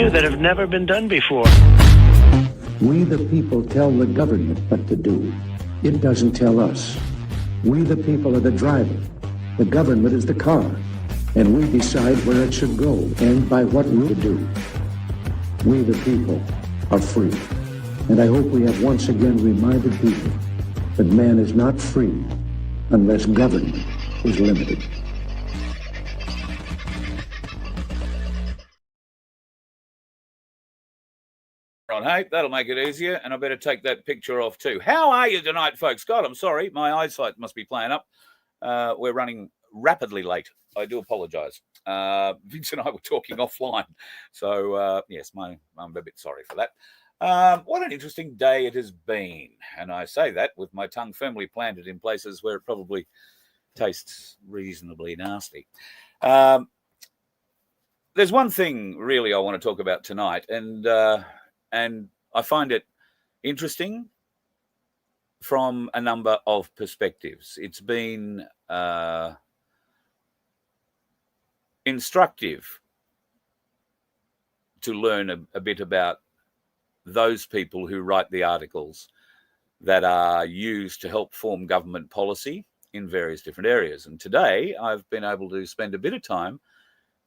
new that have never been done before. We the people tell the government what to do. It doesn't tell us. We the people are the driver. The government is the car. And we decide where it should go and by what route to do. We the people are free. And I hope we have once again reminded people that man is not free unless government is limited. Right, hey, that'll make it easier, and I better take that picture off too. How are you tonight, folks? God, I'm sorry, my eyesight must be playing up. We're running rapidly late. I do apologise. Vince and I were talking offline, so yes, I'm a bit sorry for that. What an interesting day it has been, and I say that with my tongue firmly planted in places where it probably tastes reasonably nasty. There's one thing really I want to talk about tonight, and I find it interesting from a number of perspectives. It's been instructive to learn a bit about those people who write the articles that are used to help form government policy in various different areas. And today I've been able to spend a bit of time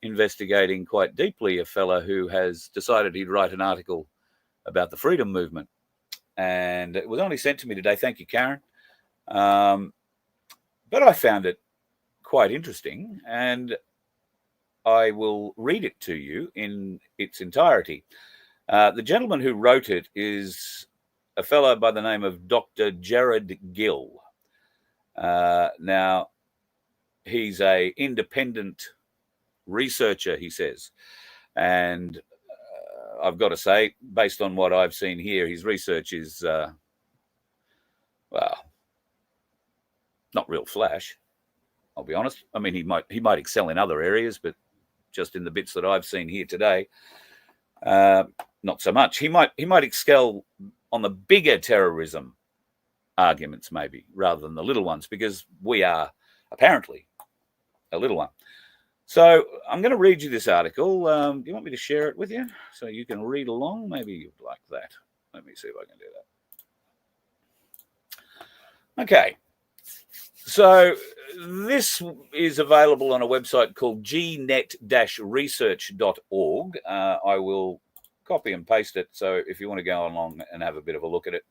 investigating quite deeply a fella who has decided he'd write an article about the freedom movement. And it was only sent to me today. Thank you, Karen. But I found it quite interesting, and I will read it to you in its entirety. The gentleman who wrote it is a fellow by the name of Dr. Jared Gill. Now, he's an independent researcher, he says, and I've got to say, based on what I've seen here, his research is, well, not real flash, I'll be honest. I mean, he might excel in other areas, but just in the bits that I've seen here today, not so much. He might excel on the bigger terrorism arguments, maybe, rather than the little ones, because we are apparently a little one. So I'm going to read you this article. Do you want me to share it with you so you can read along? Maybe you'd like that. Let me see if I can do that. Okay. So this is available on a website called gnet-research.org. I will copy and paste it. So if you want to go along and have a bit of a look at it,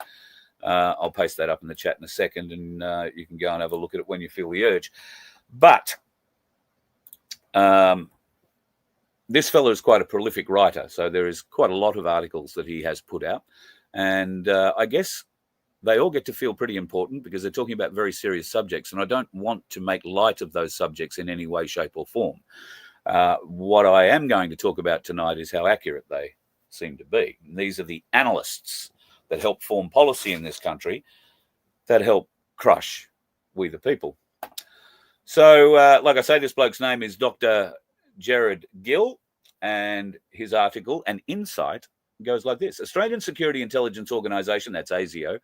I'll paste that up in the chat in a second, and you can go and have a look at it when you feel the urge. But this fellow is quite a prolific writer, so there is quite a lot of articles that he has put out, and I guess they all get to feel pretty important because they're talking about very serious subjects, and I don't want to make light of those subjects in any way, shape, or form. What I am going to talk about tonight is how accurate they seem to be. And these are the analysts that help form policy in this country, that help crush we the people. So, like I say, this bloke's name is Dr. Jared Gill, and his article, An Insight, goes like this. Australian Security Intelligence Organisation, that's ASIO,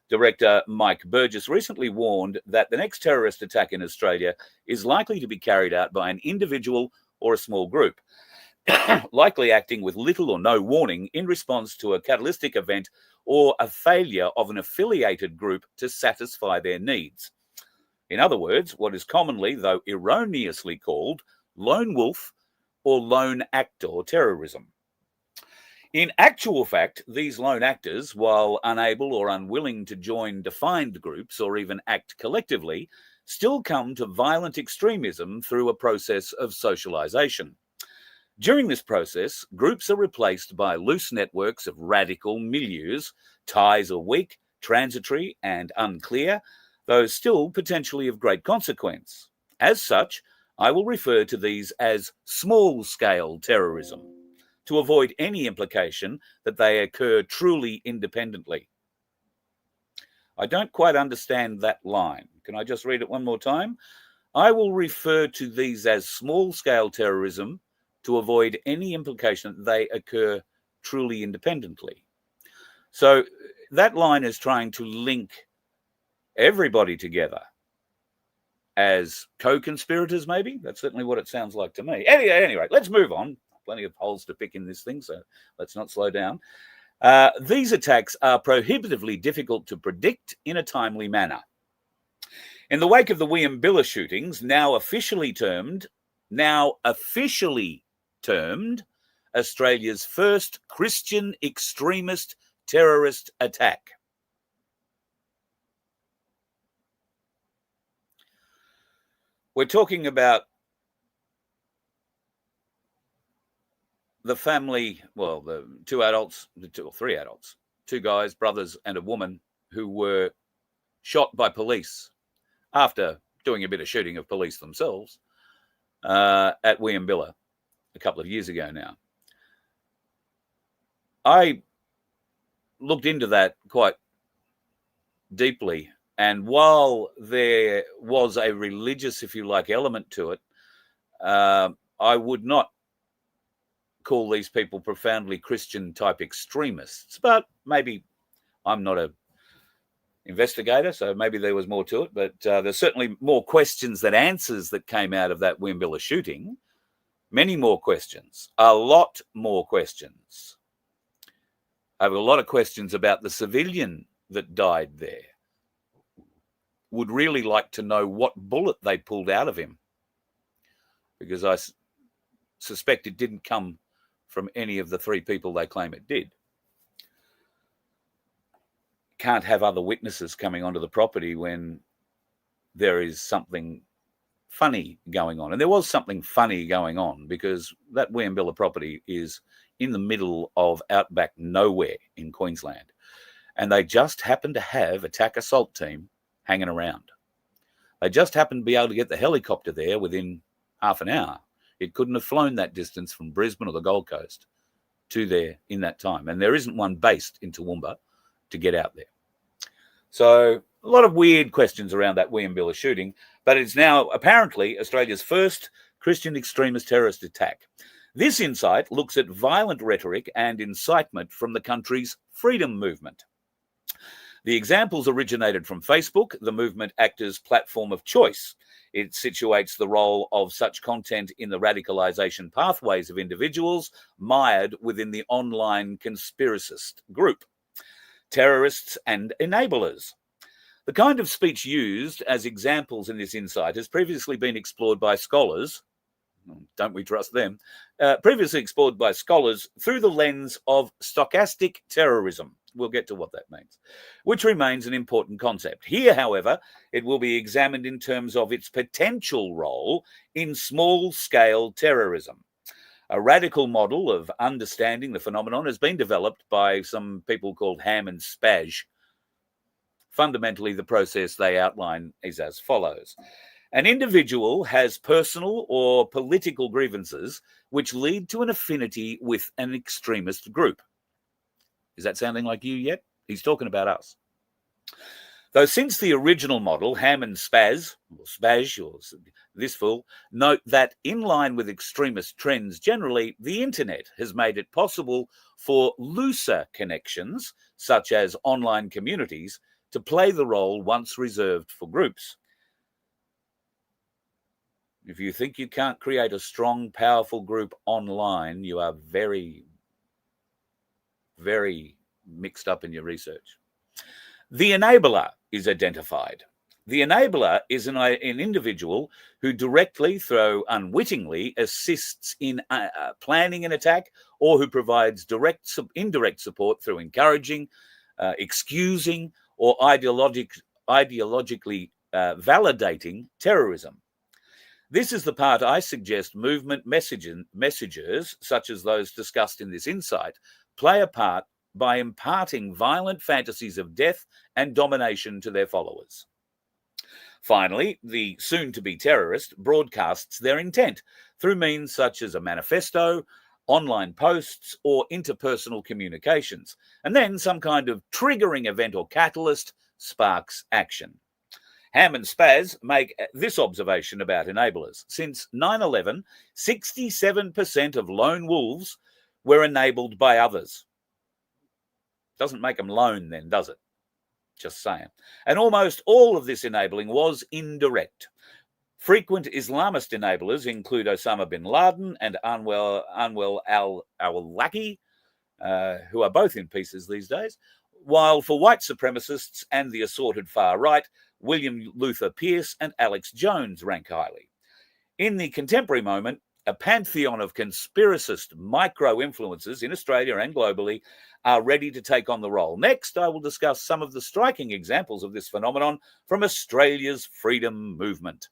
Director Mike Burgess recently warned that the next terrorist attack in Australia is likely to be carried out by an individual or a small group, likely acting with little or no warning in response to a catalytic event or a failure of an affiliated group to satisfy their needs. In other words, what is commonly, though erroneously called, lone wolf or lone actor terrorism. In actual fact, these lone actors, while unable or unwilling to join defined groups or even act collectively, still come to violent extremism through a process of socialization. During this process, groups are replaced by loose networks of radical milieus. Ties are weak, transitory, and unclear, though still potentially of great consequence. As such, I will refer to these as small-scale terrorism, to avoid any implication that they occur truly independently. I don't quite understand that line. Can I just read it one more time? I will refer to these as small-scale terrorism to avoid any implication that they occur truly independently. So that line is trying to link everybody together as co-conspirators, maybe. That's certainly what it sounds like to me. Anyway, let's move on. plenty of holes to pick in this thing, so let's not slow down. These attacks are prohibitively difficult to predict in a timely manner. In the wake of the Williambilla shootings, now officially termed Australia's first Christian extremist terrorist attack. We're talking about the family, well, the three adults, two guys, brothers and a woman, who were shot by police after doing a bit of shooting of police themselves at Williambilla a couple of years ago now. I looked into that quite deeply, and while there was a religious, if you like, element to it, I would not call these people profoundly Christian type extremists, but maybe I'm not a investigator, so maybe there was more to it, but there's certainly more questions than answers that came out of that Williambilla shooting. Many more questions, a lot more questions. I have a lot of questions about the civilian that died there. Would really like to know what bullet they pulled out of him, because I suspect it didn't come from any of the three people they claim it did. Can't have other witnesses coming onto the property when there is something funny going on. And there was something funny going on, because that Williambilla property is in the middle of outback nowhere in Queensland. And they just happened to have a TAC assault team hanging around. They just happened to be able to get the helicopter there within half an hour. It couldn't have flown that distance from Brisbane or the Gold Coast to there in that time. And there isn't one based in Toowoomba to get out there. So a lot of weird questions around that Williambilla shooting, but it's now apparently Australia's first Christian extremist terrorist attack. This insight looks at violent rhetoric and incitement from the country's freedom movement. The examples originated from Facebook, the movement actor's platform of choice. It situates the role of such content in the radicalisation pathways of individuals mired within the online conspiracist group. Terrorists and enablers. The kind of speech used as examples in this insight has previously been explored by scholars, don't we trust them, previously explored by scholars through the lens of stochastic terrorism. We'll get to what that means, which remains an important concept. Here, however, it will be examined in terms of its potential role in small-scale terrorism. A radical model of understanding the phenomenon has been developed by some people called Ham and Spaz. Fundamentally, the process they outline is as follows. An individual has personal or political grievances which lead to an affinity with an extremist group. Is that sounding like you yet? He's talking about us. Though since the original model, Ham and Spaz, or this fool, note that in line with extremist trends generally, the internet has made it possible for looser connections, such as online communities, to play the role once reserved for groups. If you think you can't create a strong, powerful group online, you are very, very mixed up in your research. The enabler is identified. The enabler is an individual who directly, though unwittingly, assists in planning an attack, or who provides indirect support through encouraging, excusing, or ideologically validating terrorism. This is the part I suggest movement messengers, such as those discussed in this insight, play a part by imparting violent fantasies of death and domination to their followers. Finally, the soon-to-be terrorist broadcasts their intent through means such as a manifesto, online posts, or interpersonal communications, and then some kind of triggering event or catalyst sparks action. Ham and Spaz make this observation about enablers. Since 9/11, 67% of lone wolves were enabled by others. Doesn't make them lone then, does it? Just saying. And almost all of this enabling was indirect. Frequent Islamist enablers include Osama bin Laden and Anwar al-Awlaki, who are both in pieces these days, while for white supremacists and the assorted far right, William Luther Pierce and Alex Jones rank highly. In the contemporary moment, a pantheon of conspiracist micro-influencers in Australia and globally are ready to take on the role. Next, I will discuss some of the striking examples of this phenomenon from Australia's freedom movement.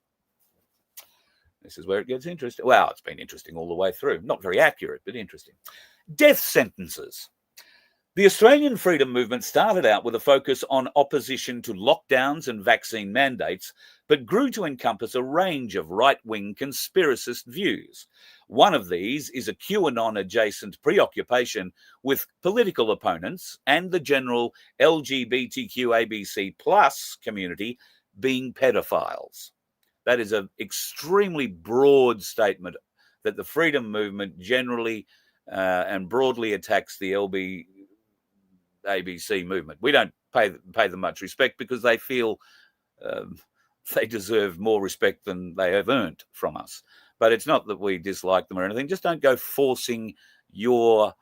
This is where it gets interesting. Well, it's been interesting all the way through. Not very accurate, but interesting. Death sentences. The Australian freedom movement started out with a focus on opposition to lockdowns and vaccine mandates, but grew to encompass a range of right-wing conspiracist views. One of these is a QAnon-adjacent preoccupation with political opponents and the general LGBTQABC+ community being pedophiles. That is an extremely broad statement that the freedom movement generally and broadly attacks the ABC movement. We don't pay them much respect because they feel they deserve more respect than they have earned from us. But it's not that we dislike them or anything. Just don't go forcing your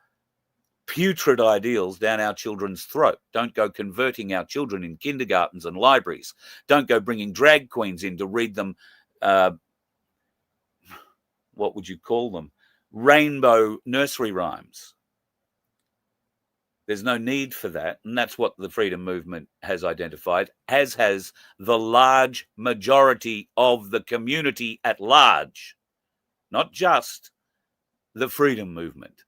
putrid ideals down our children's throat. Don't go converting our children in kindergartens and libraries. Don't go bringing drag queens in to read them, what would you call them? Rainbow nursery rhymes. There's no need for that, and that's what the freedom movement has identified, as has the large majority of the community at large, not just the freedom movement.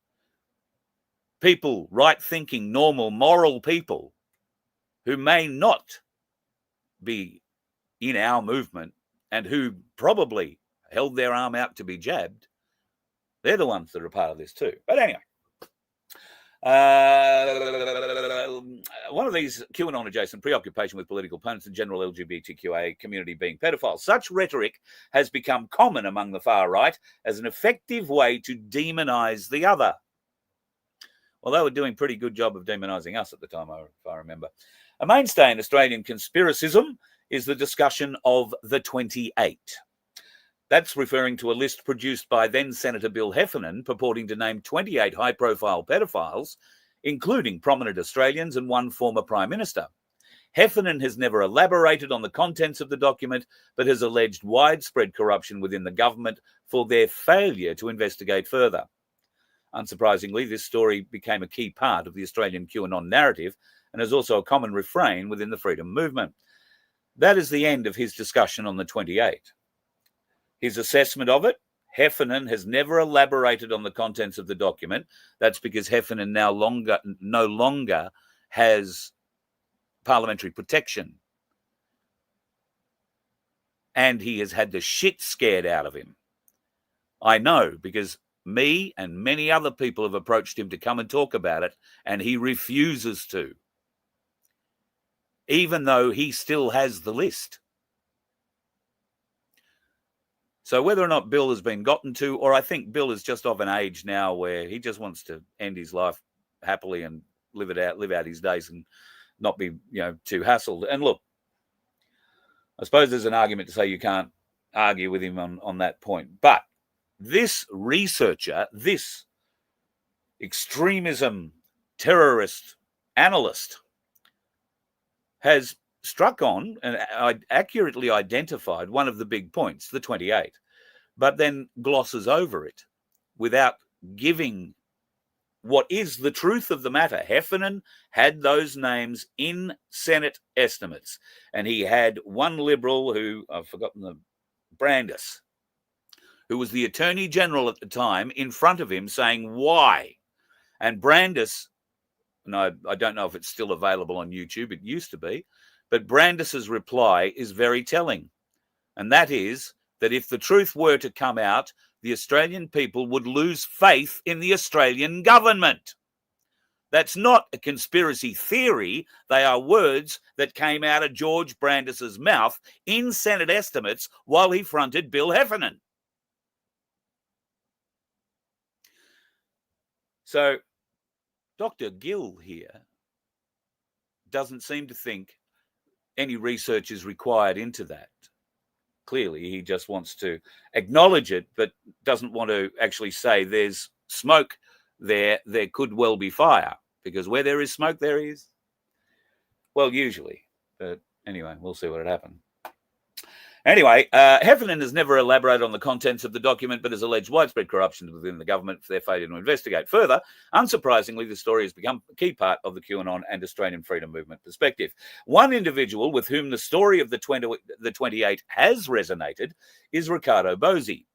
People, right-thinking, normal, moral people who may not be in our movement and who probably held their arm out to be jabbed, they're the ones that are part of this too. But anyway, one of these QAnon-adjacent preoccupation with political opponents and general LGBTQA community being pedophiles. Such rhetoric has become common among the far right as an effective way to demonize the other. Well, they were doing a pretty good job of demonizing us at the time, if I remember. A mainstay in Australian conspiracism is the discussion of the 28. That's referring to a list produced by then Senator Bill Heffernan purporting to name 28 high-profile pedophiles, including prominent Australians and one former Prime Minister. Heffernan has never elaborated on the contents of the document, but has alleged widespread corruption within the government for their failure to investigate further. Unsurprisingly, this story became a key part of the Australian QAnon narrative and is also a common refrain within the freedom movement. That is the end of his discussion on the 28. His assessment of it, Heffernan has never elaborated on the contents of the document. That's because Heffernan no longer has parliamentary protection. And he has had the shit scared out of him. I know, because me and many other people have approached him to come and talk about it, and he refuses to, even though he still has the list. So whether or not Bill has been gotten to, or I think Bill is just of an age now where he just wants to end his life happily and live out his days and not be, too hassled. And look, I suppose there's an argument to say you can't argue with him on that point. But this researcher, this extremism terrorist analyst, has struck on and accurately identified one of the big points, the 28, but then glosses over it without giving what is the truth of the matter. Heffernan had those names in Senate estimates, and he had one Liberal who, I've forgotten the, Brandis, who was the Attorney General at the time, in front of him saying why. And Brandis, and I don't know if it's still available on YouTube, it used to be, but Brandis's reply is very telling. And that is that if the truth were to come out, the Australian people would lose faith in the Australian government. That's not a conspiracy theory. They are words that came out of George Brandis's mouth in Senate estimates while he fronted Bill Heffernan. So Dr. Gill here doesn't seem to think any research is required into that. clearly. He just wants to acknowledge it, but doesn't want to actually say there's smoke there could well be fire, because where there is smoke, there is, well, usually. But anyway, we'll see what happened. Anyway, Heffernan has never elaborated on the contents of the document, but has alleged widespread corruption within the government for their failure to investigate. Further, unsurprisingly, the story has become a key part of the QAnon and Australian freedom movement perspective. One individual with whom the story of the 28 has resonated is Ricardo Bosi.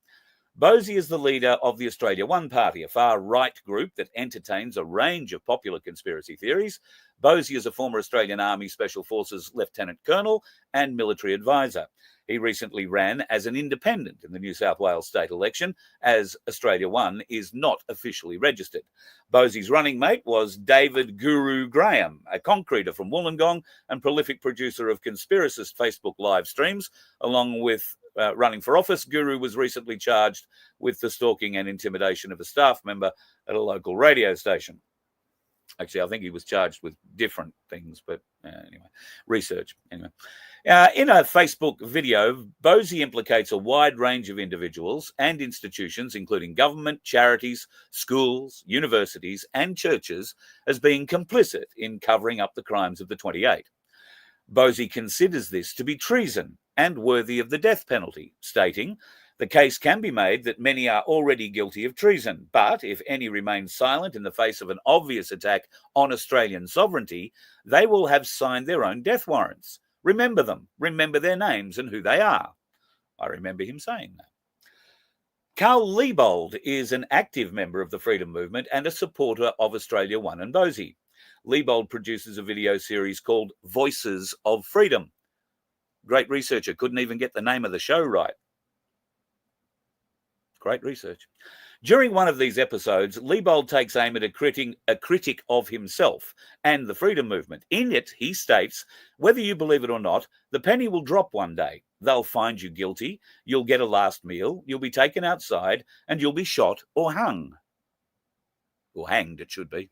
Bosi is the leader of the Australia One Party, a far-right group that entertains a range of popular conspiracy theories. Bosi is a former Australian Army Special Forces Lieutenant Colonel and military advisor. He recently ran as an independent in the New South Wales state election, as Australia One is not officially registered. Bosi's running mate was David Guru Graham, a concreter from Wollongong and prolific producer of conspiracist Facebook live streams. Along with running for office, Guru was recently charged with the stalking and intimidation of a staff member at a local radio station. Actually, I think he was charged with different things, but anyway, research. Anyway, in a Facebook video, Bosi implicates a wide range of individuals and institutions, including government, charities, schools, universities, and churches, as being complicit in covering up the crimes of the 28. Bosi considers this to be treason and worthy of the death penalty, stating, "The case can be made that many are already guilty of treason, but if any remain silent in the face of an obvious attack on Australian sovereignty, they will have signed their own death warrants. Remember them, remember their names and who they are." I remember him saying that. Carl Liebold is an active member of the Freedom Movement and a supporter of Australia One and Bosi. Liebold produces a video series called Voices of Freedom. Great researcher, couldn't even get the name of the show right. Great research. During one of these episodes, Liebold takes aim at a critic of himself and the freedom movement. In it, he states, "Whether you believe it or not, the penny will drop one day. They'll find you guilty, you'll get a last meal, you'll be taken outside, and you'll be shot or hung." Or hanged, it should be.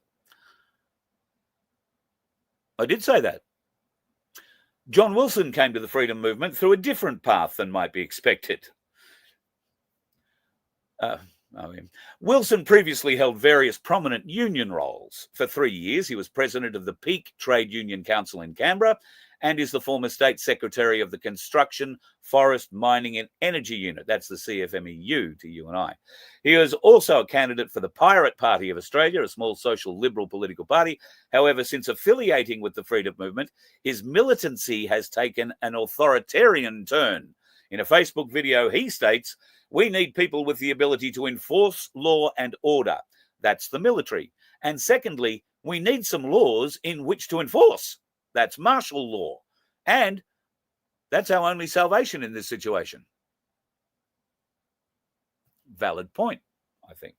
I did say that. John Wilson came to the freedom movement through a different path than might be expected. Wilson previously held various prominent union roles. For 3 years, he was president of the Peak Trade Union Council in Canberra and is the former state secretary of the Construction, Forest, Mining and Energy Unit. That's the CFMEU to you and I. He was also a candidate for the Pirate Party of Australia, a small social liberal political party. However, since affiliating with the freedom movement, his militancy has taken an authoritarian turn. In a Facebook video, he states, "We need people with the ability to enforce law and order. That's the military. And secondly, we need some laws in which to enforce. That's martial law. And that's our only salvation in this situation." Valid point, I think.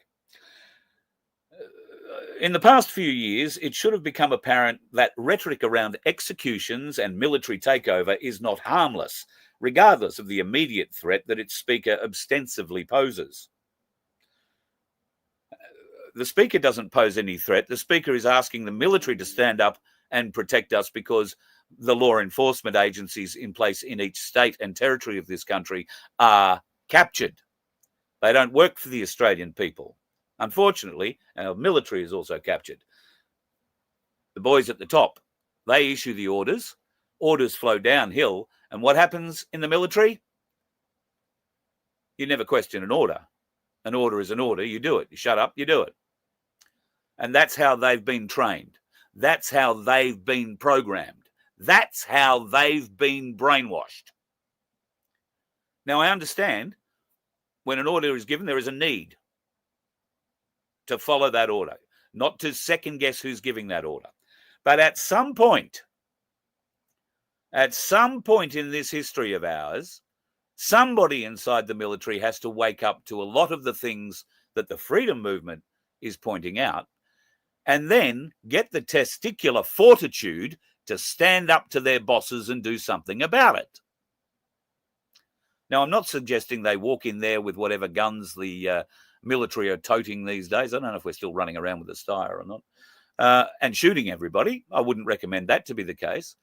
In the past few years, it should have become apparent that rhetoric around executions and military takeover is not harmless, regardless of the immediate threat that its speaker ostensibly poses. The speaker doesn't pose any threat. The speaker is asking the military to stand up and protect us because the law enforcement agencies in place in each state and territory of this country are captured. They don't work for the Australian people. Unfortunately, our military is also captured. The boys at the top, they issue the orders. Orders flow downhill. And what happens in the military? You never question an order. An order is an order. You do it. You shut up, you do it. And that's how they've been trained. That's how they've been programmed. That's how they've been brainwashed. Now, I understand when an order is given, there is a need to follow that order, not to second guess who's giving that order. But at some point in this history of ours, somebody inside the military has to wake up to a lot of the things that the freedom movement is pointing out, and then get the testicular fortitude to stand up to their bosses and do something about it. Now, I'm not suggesting they walk in there with whatever guns the military are toting these days. I don't know if we're still running around with a Steyr or not, and shooting everybody. I wouldn't recommend that to be the case.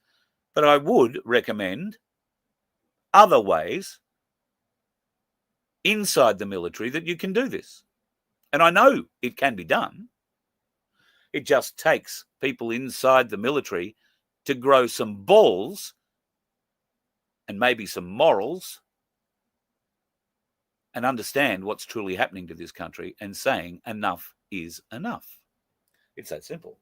But I would recommend other ways inside the military that you can do this. And I know it can be done. It just takes people inside the military to grow some balls and maybe some morals and understand what's truly happening to this country and saying enough is enough. It's that simple.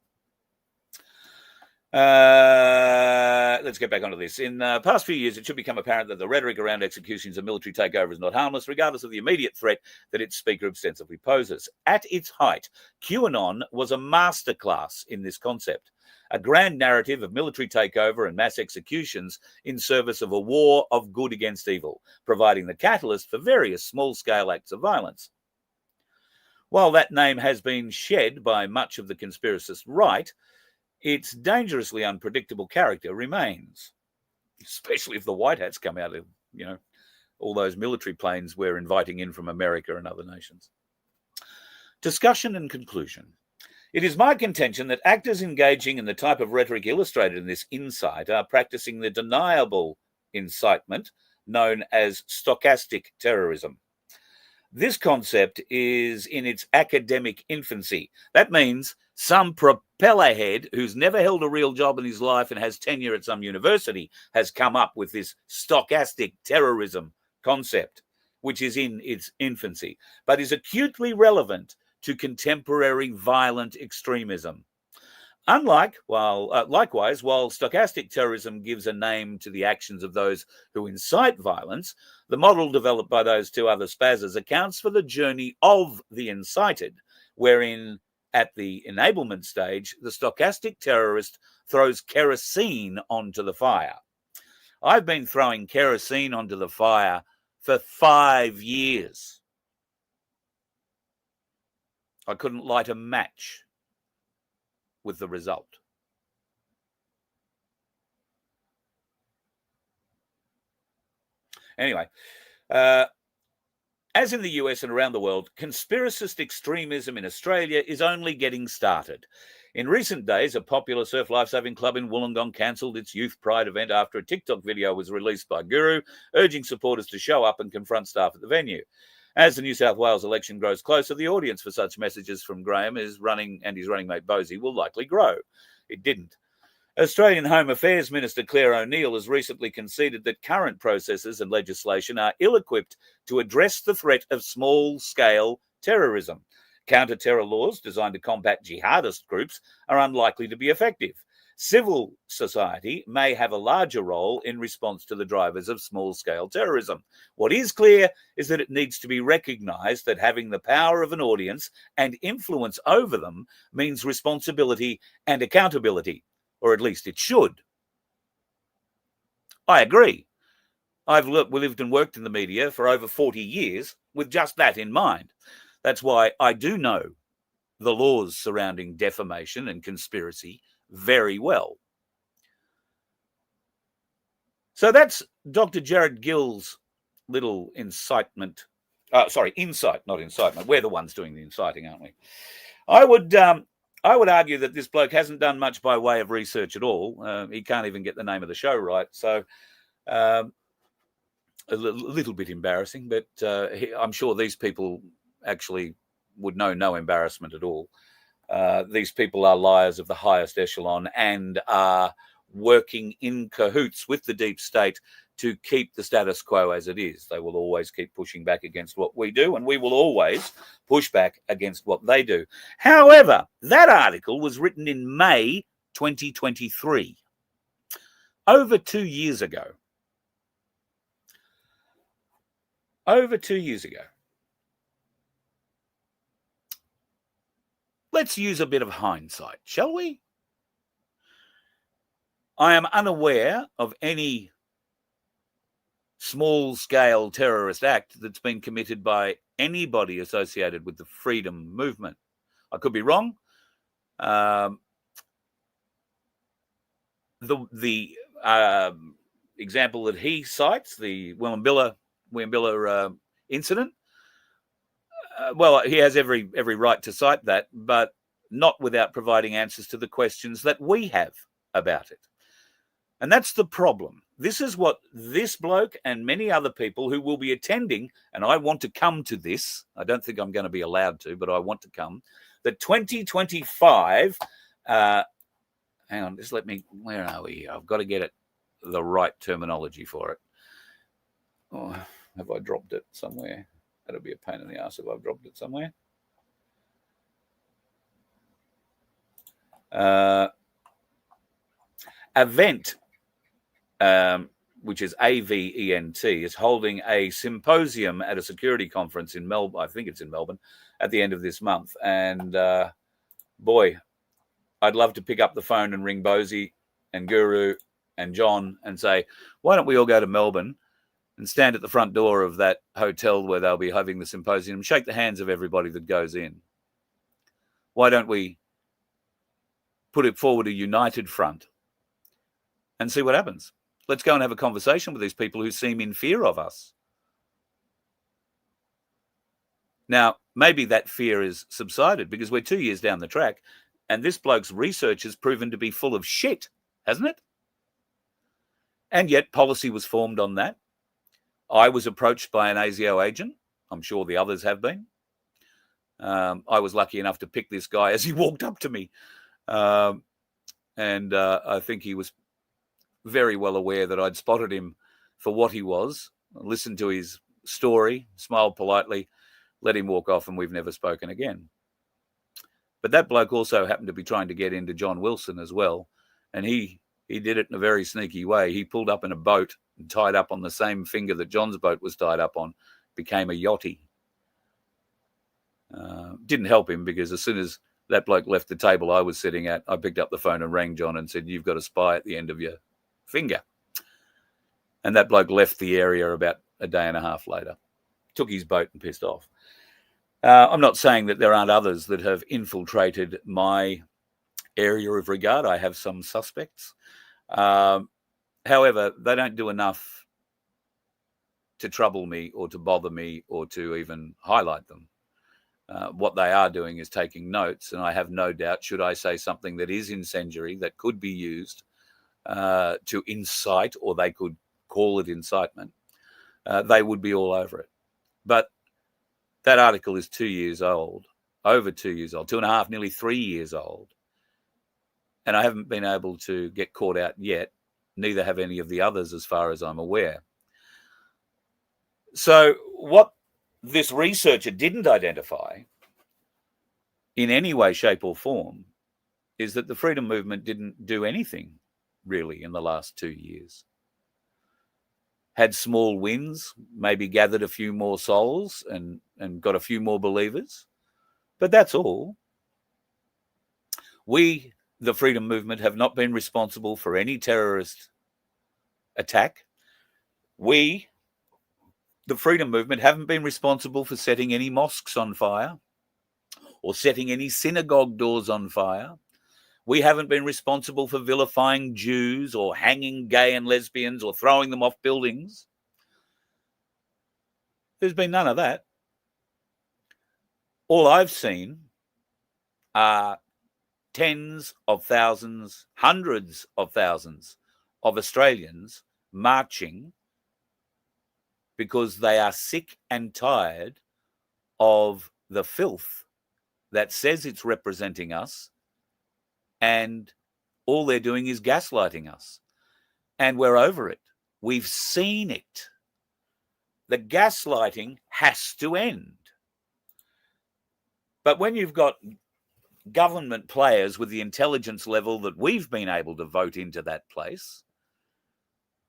Let's get back onto this. In the past few years, it should become apparent that the rhetoric around executions and military takeover is not harmless, regardless of the immediate threat that its speaker ostensibly poses. At its height, QAnon was a masterclass in this concept, a grand narrative of military takeover and mass executions in service of a war of good against evil, providing the catalyst for various small-scale acts of violence. While that name has been shed by much of the conspiracist right, its dangerously unpredictable character remains, especially if the white hats come out of, all those military planes we're inviting in from America and other nations. Discussion and conclusion. It is my contention that actors engaging in the type of rhetoric illustrated in this insight are practicing the deniable incitement known as stochastic terrorism. This concept is in its academic infancy. That means some propeller head who's never held a real job in his life and has tenure at some university has come up with this stochastic terrorism concept, which is in its infancy, but is acutely relevant to contemporary violent extremism. Likewise, while stochastic terrorism gives a name to the actions of those who incite violence, the model developed by those two other spazzers accounts for the journey of the incited, wherein at the enablement stage, the stochastic terrorist throws kerosene onto the fire. I've been throwing kerosene onto the fire for 5 years. I couldn't light a match with the result. Anyway, as in the US and around the world, conspiracist extremism in Australia is only getting started. In recent days, a popular surf lifesaving club in Wollongong cancelled its Youth Pride event after a TikTok video was released by Guru, urging supporters to show up and confront staff at the venue. As the New South Wales election grows closer, the audience for such messages from Graham and his running mate Bosey will likely grow. It didn't. Australian Home Affairs Minister Claire O'Neill has recently conceded that current processes and legislation are ill-equipped to address the threat of small-scale terrorism. Counter-terror laws designed to combat jihadist groups are unlikely to be effective. Civil society may have a larger role in response to the drivers of small-scale terrorism. What is clear is that it needs to be recognised that having the power of an audience and influence over them means responsibility and accountability, or at least it should. I agree. I've lived and worked in the media for over 40 years with just that in mind. That's why I do know the laws surrounding defamation and conspiracy very well. So that's Dr. Jared Gill's little insight, not incitement. We're the ones doing the inciting, aren't we? I would argue that this bloke hasn't done much by way of research at all. He can't even get the name of the show right. So a little bit embarrassing, but I'm sure these people actually would know no embarrassment at all. These people are liars of the highest echelon and are working in cahoots with the deep state to keep the status quo as it is. They will always keep pushing back against what we do, and we will always push back against what they do. However, that article was written in May 2023, over 2 years ago. Over 2 years ago. Let's use a bit of hindsight, shall we? I am unaware of any small-scale terrorist act that's been committed by anybody associated with the freedom movement. I could be wrong. The example that he cites, the Willimbilla incident, well, he has every right to cite that, but not without providing answers to the questions that we have about it. And that's the problem. This is what this bloke and many other people who will be attending, and I want to come to this. I don't think I'm going to be allowed to, but I want to come. The 2025, hang on, just let me, where are we? I've got to get it, the right terminology for it. Oh, have I dropped it somewhere? That'll be a pain in the ass if I've dropped it somewhere. Avent, which is AVENT, is holding a symposium at a security conference in Melbourne. I think it's in Melbourne at the end of this month. And boy, I'd love to pick up the phone and ring Bosie and Guru and John and say, why don't we all go to Melbourne and stand at the front door of that hotel where they'll be having the symposium and shake the hands of everybody that goes in? Why don't we put it forward a united front and see what happens? Let's go and have a conversation with these people who seem in fear of us. Now, maybe that fear is subsided because we're 2 years down the track and this bloke's research has proven to be full of shit, hasn't it? And yet policy was formed on that. I was approached by an ASIO agent. I'm sure the others have been. I was lucky enough to pick this guy as he walked up to me. And I think he was very well aware that I'd spotted him for what he was, listened to his story, smiled politely, let him walk off, and we've never spoken again. But that bloke also happened to be trying to get into John Wilson as well, and he did it in a very sneaky way. He pulled up in a boat and tied up on the same finger that John's boat was tied up on, became a yachty. Didn't help him because as soon as that bloke left the table I was sitting at, I picked up the phone and rang John and said, you've got a spy at the end of your finger. And that bloke left the area about a day and a half later, took his boat and pissed off. I'm not saying that there aren't others that have infiltrated my area of regard. I have some suspects. However, they don't do enough to trouble me or to bother me or to even highlight them. What they are doing is taking notes, and I have no doubt, should I say something that is incendiary, that could be used to incite, or they could call it incitement, they would be all over it. But that article is 2 years old, over 2 years old, 2.5, nearly 3 years old. And I haven't been able to get caught out yet. Neither have any of the others as far as I'm aware. So what this researcher didn't identify in any way, shape or form is that the freedom movement didn't do anything really in the last 2 years. Had small wins, maybe gathered a few more souls and got a few more believers. But that's all. We, the freedom movement, have not been responsible for any terrorist attack. We, the freedom movement, haven't been responsible for setting any mosques on fire or setting any synagogue doors on fire. We haven't been responsible for vilifying Jews or hanging gay and lesbians or throwing them off buildings. There's been none of that. All I've seen are tens of thousands, hundreds of thousands of Australians marching because they are sick and tired of the filth that says it's representing us, and all they're doing is gaslighting us. And we're over it. We've seen it. The gaslighting has to end. But when you've got government players with the intelligence level that we've been able to vote into that place,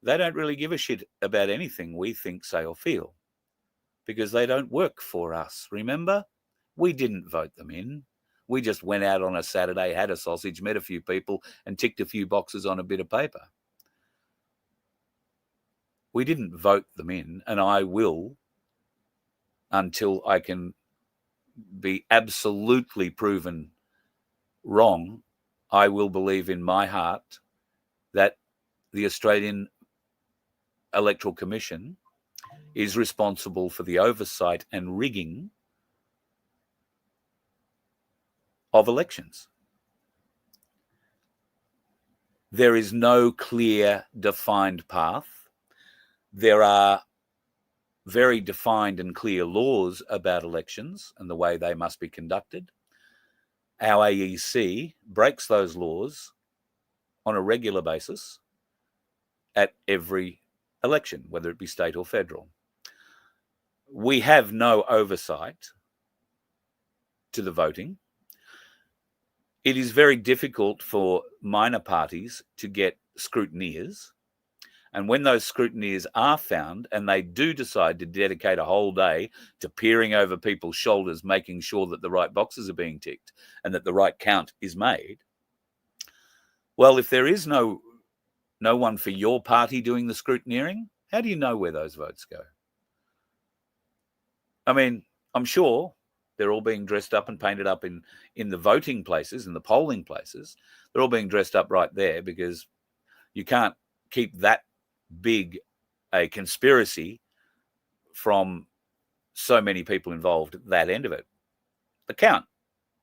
they don't really give a shit about anything we think, say, or feel, because they don't work for us. Remember? We didn't vote them in. We just went out on a Saturday, had a sausage, met a few people, and ticked a few boxes on a bit of paper. We didn't vote them in, and I will, until I can be absolutely proven wrong, I will believe in my heart that the Australian Electoral Commission is responsible for the oversight and rigging of elections. There is no clear, defined path. There are very defined and clear laws about elections and the way they must be conducted. Our AEC breaks those laws on a regular basis at every election, whether it be state or federal. We have no oversight to the voting. It is very difficult for minor parties to get scrutineers. And when those scrutineers are found and they do decide to dedicate a whole day to peering over people's shoulders, making sure that the right boxes are being ticked and that the right count is made, well, if there is no one for your party doing the scrutineering, how do you know where those votes go? I mean, I'm sure they're all being dressed up and painted up in the voting places, in the polling places. They're all being dressed up right there because you can't keep that big a conspiracy from so many people involved at that end of it. The count,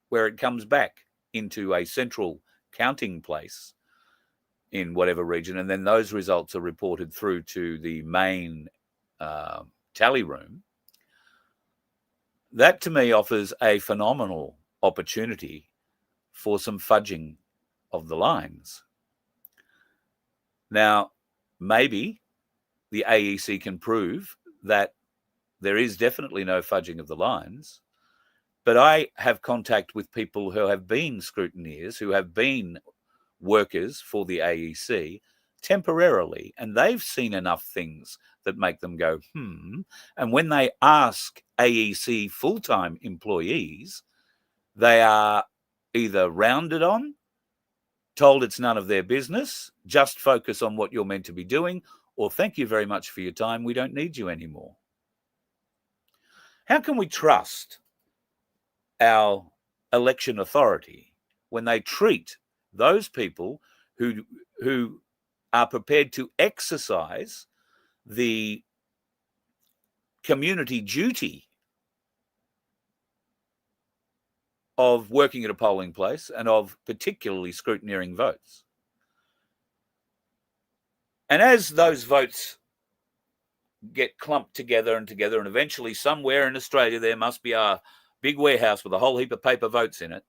where it comes back into a central counting place in whatever region, and then those results are reported through to the main tally room. That to me offers a phenomenal opportunity for some fudging of the lines. Now, maybe the AEC can prove that there is definitely no fudging of the lines, but I have contact with people who have been scrutineers, who have been workers for the AEC temporarily, and they've seen enough things that make them go, and when they ask AEC full-time employees, they are either rounded on, told it's none of their business, just focus on what you're meant to be doing, or thank you very much for your time, we don't need you anymore. How can we trust our election authority when they treat those people who are prepared to exercise the community duty of working at a polling place and of particularly scrutineering votes? And as those votes get clumped together, and eventually somewhere in Australia there must be a big warehouse with a whole heap of paper votes in it,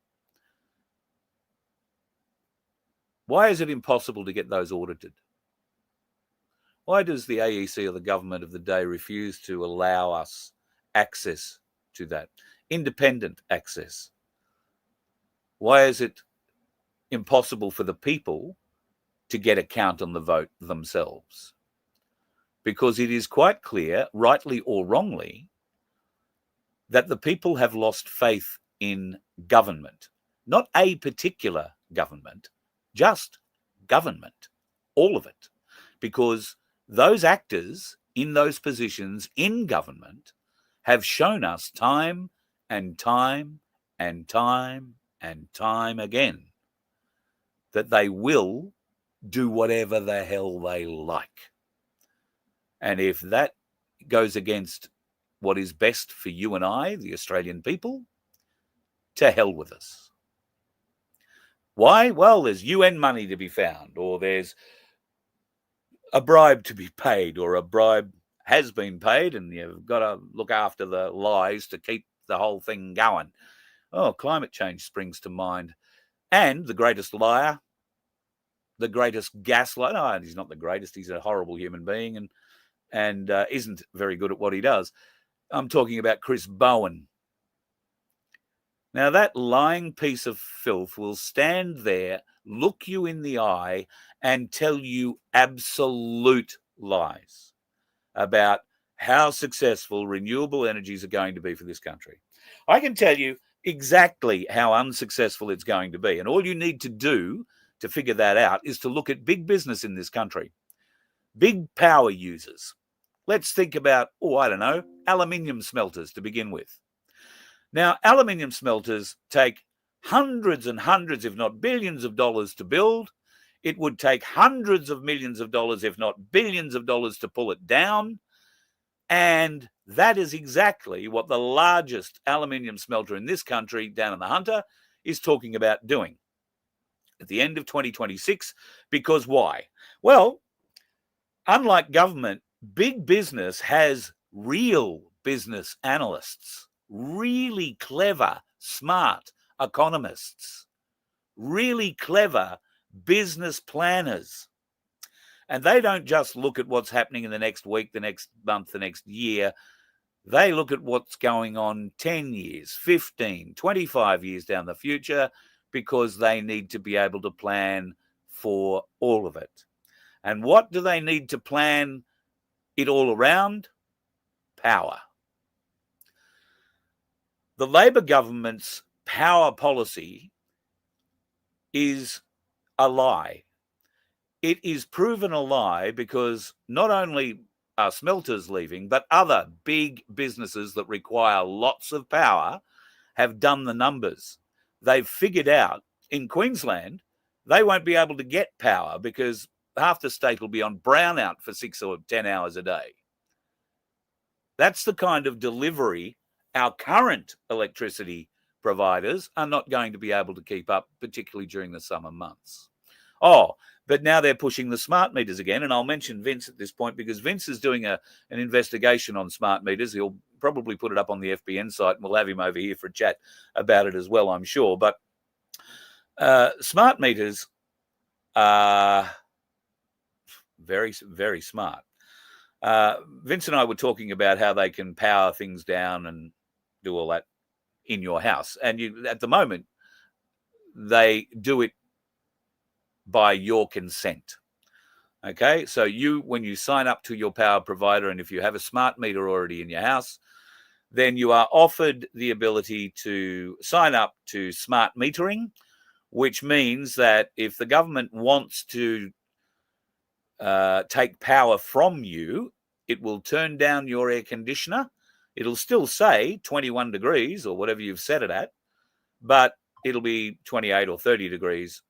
why is it impossible to get those audited? Why does the AEC or the government of the day refuse to allow us access to that, independent access? Why is it impossible for the people to get a count on the vote themselves? Because it is quite clear, rightly or wrongly, that the people have lost faith in government. Not a particular government, just government, all of it. Because those actors in those positions in government have shown us time and time and time and time again that they will do whatever the hell they like. And if that goes against what is best for you and I, the Australian people, to hell with us. Why? Well, there's UN money to be found, or there's a bribe to be paid, or a bribe has been paid, and you've got to look after the lies to keep the whole thing going. Oh, climate change springs to mind. And the greatest liar, the greatest gaslighter, no, he's not the greatest, he's a horrible human being and isn't very good at what he does. I'm talking about Chris Bowen. Now, that lying piece of filth will stand there, look you in the eye, and tell you absolute lies about how successful renewable energies are going to be for this country. I can tell you exactly how unsuccessful it's going to be. And all you need to do to figure that out is to look at big business in this country, big power users. Let's think about, aluminium smelters to begin with. Now, aluminium smelters take hundreds and hundreds, if not billions of dollars to build. It would take hundreds of millions of dollars, if not billions of dollars, to pull it down. And that is exactly what the largest aluminium smelter in this country, down in the Hunter, is talking about doing. at the end of 2026. Because why? Well, unlike government, big business has real business analysts, really clever, smart economists, really clever business planners. And they don't just look at what's happening in the next week, the next month, the next year. They look at what's going on 10 years, 15, 25 years down the future, because they need to be able to plan for all of it. And what do they need to plan it all around? Power. The Labor government's power policy is a lie. It is proven a lie because not only are smelters leaving, but other big businesses that require lots of power have done the numbers. They've figured out in Queensland, they won't be able to get power because half the state will be on brownout for 6 or 10 hours a day. That's the kind of delivery our current electricity providers are not going to be able to keep up, particularly during the summer months. Oh, but now they're pushing the smart meters again. And I'll mention Vince at this point because Vince is doing an investigation on smart meters. He'll probably put it up on the FBN site and we'll have him over here for a chat about it as well, I'm sure. But smart meters are very, very smart. Vince and I were talking about how they can power things down and do all that in your house. And at the moment, they do it by your consent. Okay, so when you sign up to your power provider, and if you have a smart meter already in your house, then you are offered the ability to sign up to smart metering, which means that if the government wants to take power from you, it will turn down your air conditioner. It'll still say 21 degrees or whatever you've set it at, but it'll be 28 or 30 degrees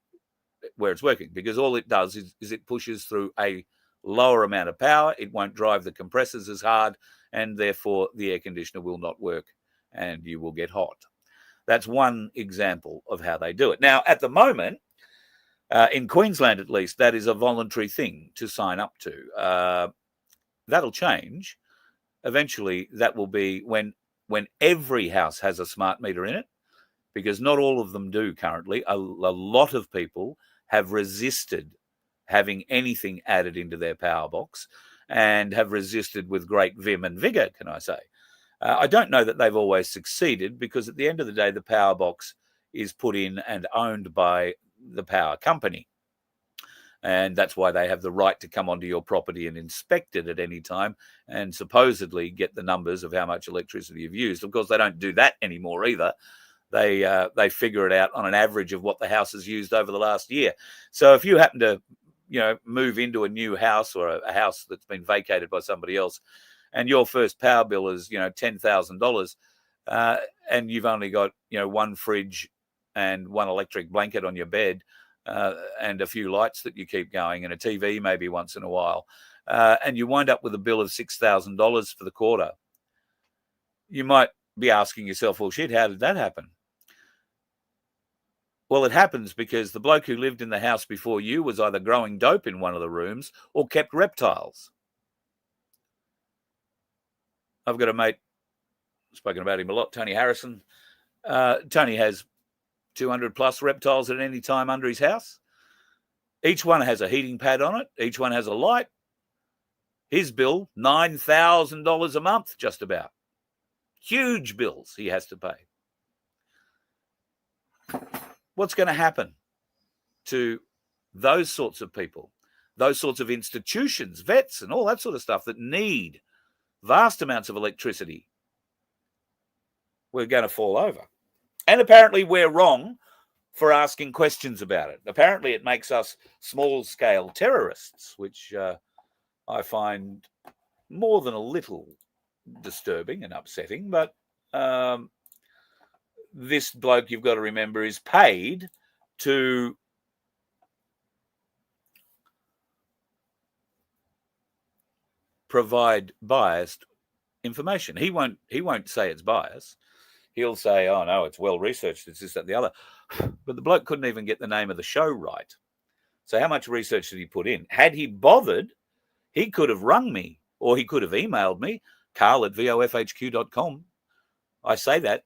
where it's working, because all it does is it pushes through a lower amount of power. It won't drive the compressors as hard, and therefore the air conditioner will not work and you will get hot. That's one example of how they do it. Now, at the moment, in Queensland at least, that is a voluntary thing to sign up to. That'll change. Eventually, that will be when every house has a smart meter in it, because not all of them do currently. A lot of people have resisted having anything added into their power box and have resisted with great vim and vigour, can I say. I don't know that they've always succeeded, because at the end of the day, the power box is put in and owned by the power company. And that's why they have the right to come onto your property and inspect it at any time and supposedly get the numbers of how much electricity you've used. Of course, they don't do that anymore either. They figure it out on an average of what the house has used over the last year. So if you happen to, move into a new house or a house that's been vacated by somebody else, and your first power bill is, $10,000, and you've only got, one fridge and one electric blanket on your bed, and a few lights that you keep going, and a TV maybe once in a while, and you wind up with a bill of $6,000 for the quarter, you might be asking yourself, well, shit, how did that happen? Well, it happens because the bloke who lived in the house before you was either growing dope in one of the rooms or kept reptiles. I've got a mate, spoken about him a lot, Tony Harrison. Tony has 200 plus reptiles at any time under his house. Each one has a heating pad on it. Each one has a light. His bill, $9,000 a month, just about. Huge bills he has to pay. What's going to happen to those sorts of people, those sorts of institutions, vets and all that sort of stuff that need vast amounts of electricity? We're going to fall over. And apparently we're wrong for asking questions about it. Apparently it makes us small-scale terrorists, which I find more than a little disturbing and upsetting. But this bloke, you've got to remember, is paid to provide biased information. He won't say it's biased. he'll say, oh, no, it's well researched, it's this, that, and the other. But the bloke couldn't even get the name of the show right. So how much research did he put in? Had he bothered, he could have rung me, or he could have emailed me, carl@vofhq.com. I say that,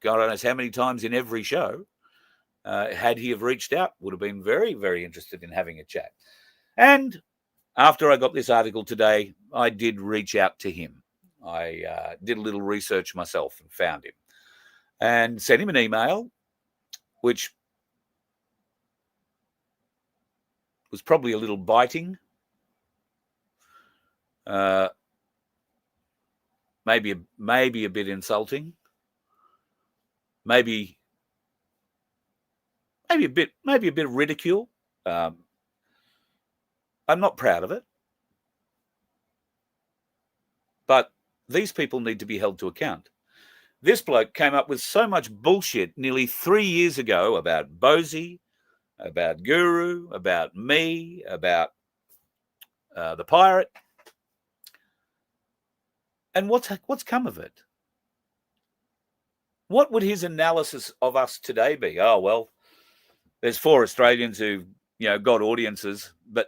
God knows how many times in every show. Had he have reached out, would have been very, very interested in having a chat. And after I got this article today, I did reach out to him. I did a little research myself and found him and sent him an email, which was probably a little biting, maybe a bit insulting, maybe a bit of ridicule. I'm not proud of it, but these people need to be held to account. This bloke came up with so much bullshit nearly 3 years ago about Bosie, about Guru, about me, about the pirate. And what's come of it? What would his analysis of us today be? Oh, well, there's 4 Australians who, got audiences, but,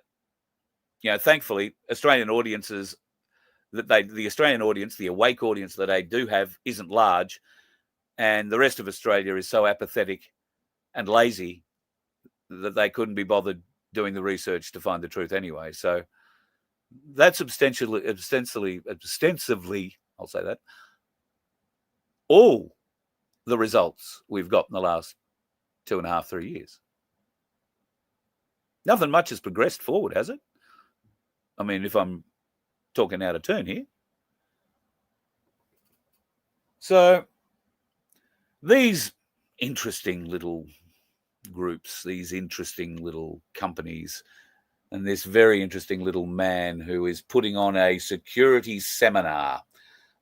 thankfully, Australian audiences, the Australian audience, the awake audience that they do have isn't large, and the rest of Australia is so apathetic and lazy that they couldn't be bothered doing the research to find the truth anyway. So that's ostensively, I'll say that, all the results we've got in the last 2.5, 3 years. Nothing much has progressed forward, has it? I mean, if I'm talking out of turn here. So these interesting little groups, these interesting little companies, and this very interesting little man who is putting on a security seminar,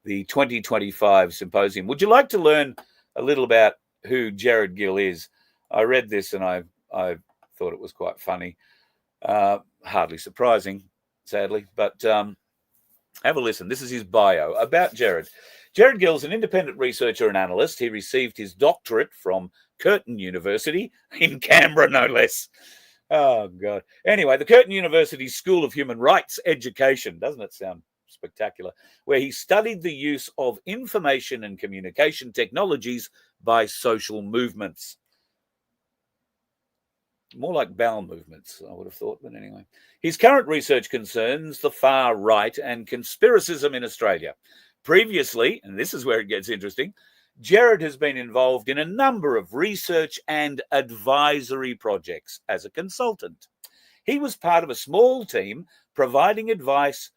the 2025 symposium. Would you like to learn a little about who Jared Gill is? I read this and I thought it was quite funny. Hardly surprising, sadly, but have a listen. This is his bio about Jared. Jared Gill's an independent researcher and analyst. He received his doctorate from Curtin University in Canberra, no less. Oh, God. Anyway, the Curtin University School of Human Rights Education, doesn't it sound spectacular, where he studied the use of information and communication technologies by social movements. More like bowel movements, I would have thought, but anyway. His current research concerns the far right and conspiracism in Australia. Previously, and this is where it gets interesting, Jared has been involved in a number of research and advisory projects as a consultant. He was part of a small team providing advice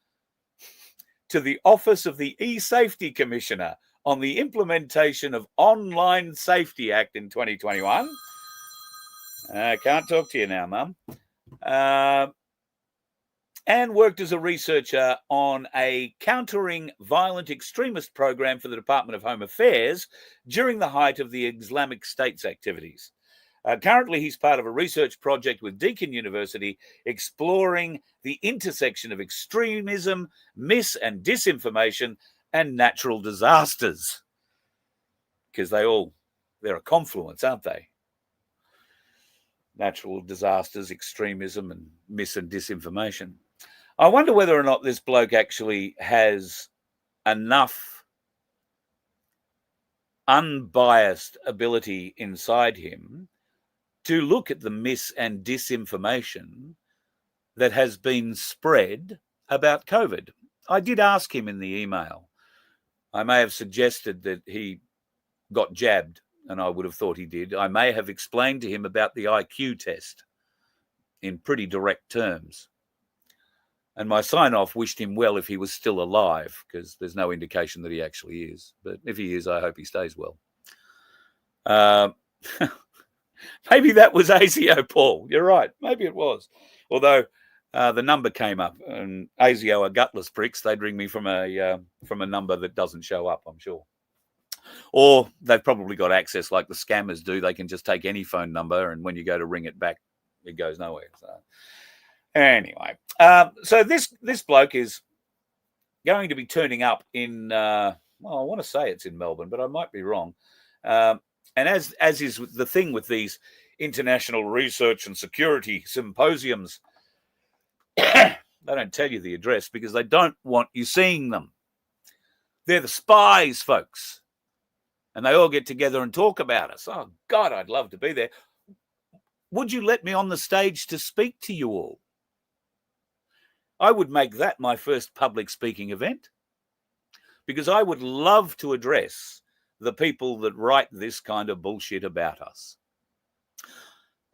to the Office of the E-Safety Commissioner on the implementation of Online Safety Act in 2021. I can't talk to you now, Mum. And worked as a researcher on a countering violent extremist program for the Department of Home Affairs during the height of the Islamic State's activities. Currently, he's part of a research project with Deakin University exploring the intersection of extremism, mis- and disinformation, and natural disasters. Because they're a confluence, aren't they? Natural disasters, extremism, and mis- and disinformation. I wonder whether or not this bloke actually has enough unbiased ability inside him to look at the mis- and disinformation that has been spread about COVID. I did ask him in the email. I may have suggested that he got jabbed, and I would have thought he did. I may have explained to him about the IQ test in pretty direct terms. And my sign-off wished him well if he was still alive, because there's no indication that he actually is. But if he is, I hope he stays well. Maybe that was ASIO, Paul. You're right. Maybe it was. Although the number came up, and ASIO are gutless pricks. They'd ring me from a number that doesn't show up, I'm sure. Or they've probably got access like the scammers do. They can just take any phone number, and when you go to ring it back, it goes nowhere. So anyway, so this bloke is going to be turning up in, well, I want to say it's in Melbourne, but I might be wrong. And as is the thing with these international research and security symposiums, they don't tell you the address because they don't want you seeing them. They're the spies, folks. And they all get together and talk about us. Oh, God, I'd love to be there. Would you let me on the stage to speak to you all? I would make that my first public speaking event because I would love to address the people that write this kind of bullshit about us.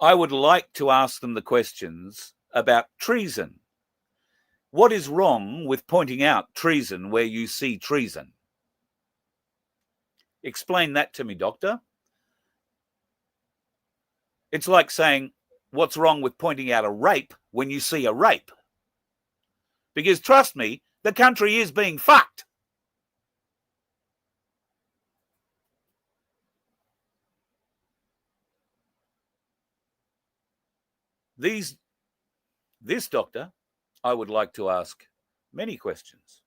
I would like to ask them the questions about treason. What is wrong with pointing out treason where you see treason? Explain that to me, doctor. It's like saying, what's wrong with pointing out a rape when you see a rape? Because trust me, the country is being fucked. This doctor, I would like to ask many questions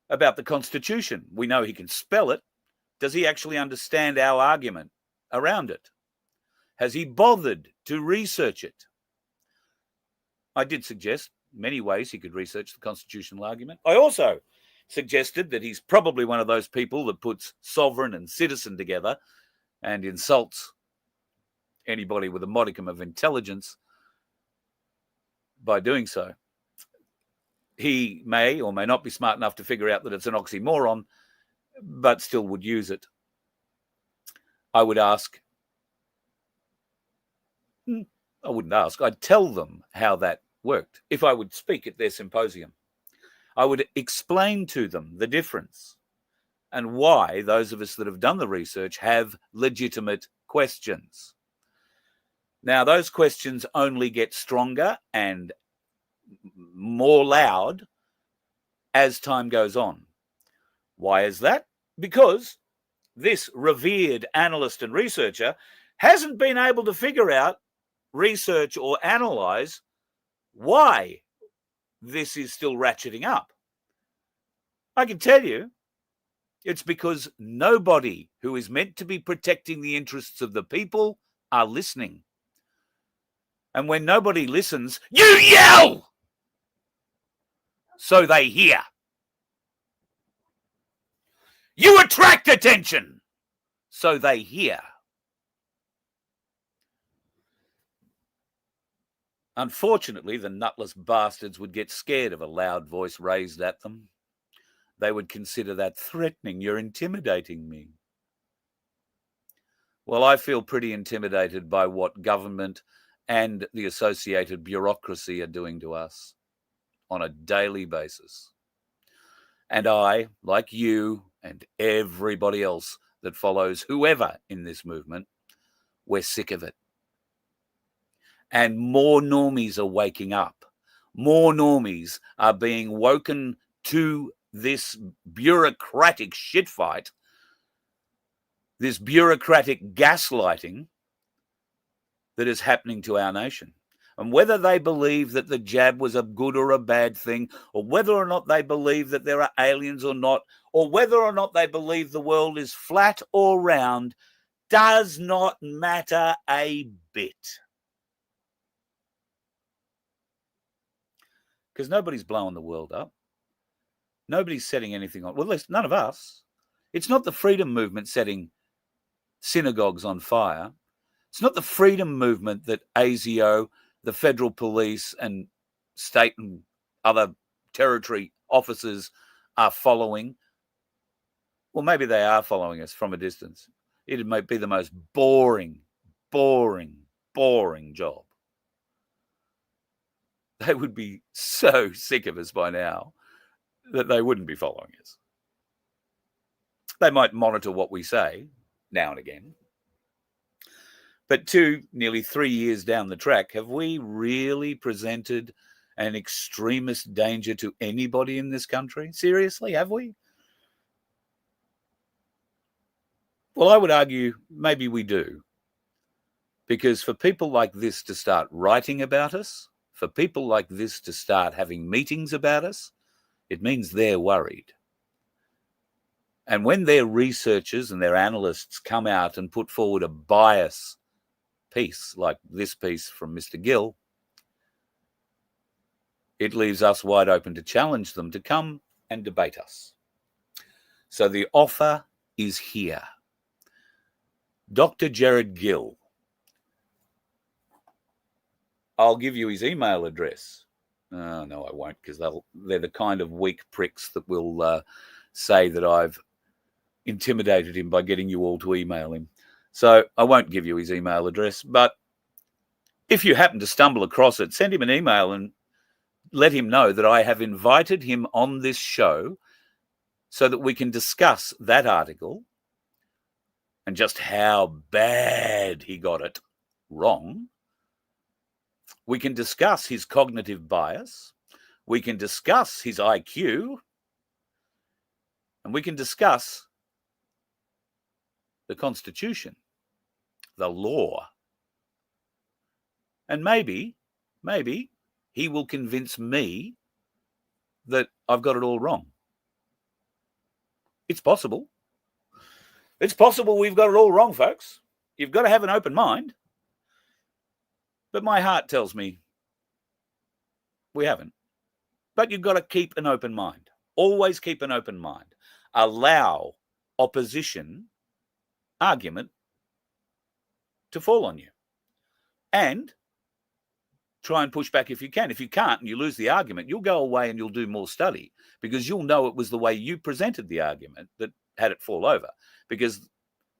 about the Constitution. We know he can spell it. Does he actually understand our argument around it? Has he bothered to research it? I did suggest many ways he could research the constitutional argument. I also suggested that he's probably one of those people that puts sovereign and citizen together and insults anybody with a modicum of intelligence by doing so. He may or may not be smart enough to figure out that it's an oxymoron, but still would use it. I would ask, I wouldn't ask, I'd tell them how that worked if I would speak at their symposium. I would explain to them the difference and why those of us that have done the research have legitimate questions. Now, those questions only get stronger and more loud as time goes on. Why is that? Because this revered analyst and researcher hasn't been able to figure out, research or analyze why this is still ratcheting up. I can tell you it's because nobody who is meant to be protecting the interests of the people are listening. And when nobody listens, you yell so they hear. You attract attention so they hear. Unfortunately, the nutless bastards would get scared of a loud voice raised at them. They would consider that threatening. You're intimidating me. Well, I feel pretty intimidated by what government and the associated bureaucracy are doing to us on a daily basis. And I, like you and everybody else that follows whoever in this movement, we're sick of it. And more normies are waking up. More normies are being woken to this bureaucratic shitfight, this bureaucratic gaslighting that is happening to our nation. And whether they believe that the jab was a good or a bad thing, or whether or not they believe that there are aliens or not, or whether or not they believe the world is flat or round, does not matter a bit. Because nobody's blowing the world up. Nobody's setting anything on. Well, at least none of us. It's not the freedom movement setting synagogues on fire. It's not the freedom movement that ASIO, the federal police and state and other territory officers are following. Well, maybe they are following us from a distance. It might be the most boring job. They would be so sick of us by now that they wouldn't be following us. They might monitor what we say now and again. But nearly 3 years down the track, have we really presented an extremist danger to anybody in this country? Seriously, have we? Well, I would argue maybe we do. Because for people like this to start writing about us, for people like this to start having meetings about us, it means they're worried. And when their researchers and their analysts come out and put forward a bias piece, like this piece from Mr. Gill, it leaves us wide open to challenge them to come and debate us. So the offer is here. Dr. Jared Gill. I'll give you his email address. No, I won't, because they're the kind of weak pricks that will say that I've intimidated him by getting you all to email him. So I won't give you his email address, but if you happen to stumble across it, send him an email and let him know that I have invited him on this show so that we can discuss that article and just how bad he got it wrong. We can discuss his cognitive bias. We can discuss his IQ. And we can discuss the Constitution, the law. And maybe he will convince me that I've got it all wrong. It's possible. It's possible we've got it all wrong, folks. You've got to have an open mind. But my heart tells me we haven't. But you've got to keep an open mind. Always keep an open mind. Allow opposition argument to fall on you. And try and push back if you can. If you can't and you lose the argument, you'll go away and you'll do more study, because you'll know it was the way you presented the argument that had it fall over, because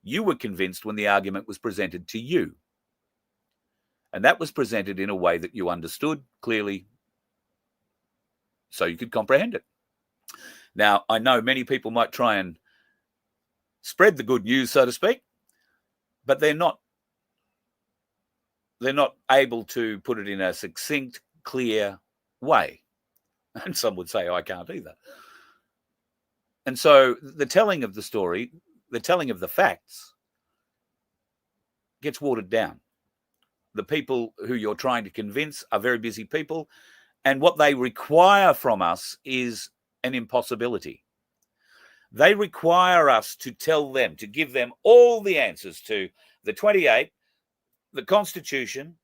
you were convinced when the argument was presented to you. And that was presented in a way that you understood clearly so you could comprehend it. Now, I know many people might try and spread the good news, so to speak, but they're not able to put it in a succinct, clear way. And some would say, I can't either. And so the telling of the story, the telling of the facts gets watered down. The people who you're trying to convince are very busy people, and what they require from us is an impossibility. They require us to tell them, to give them all the answers to the 28, the Constitution,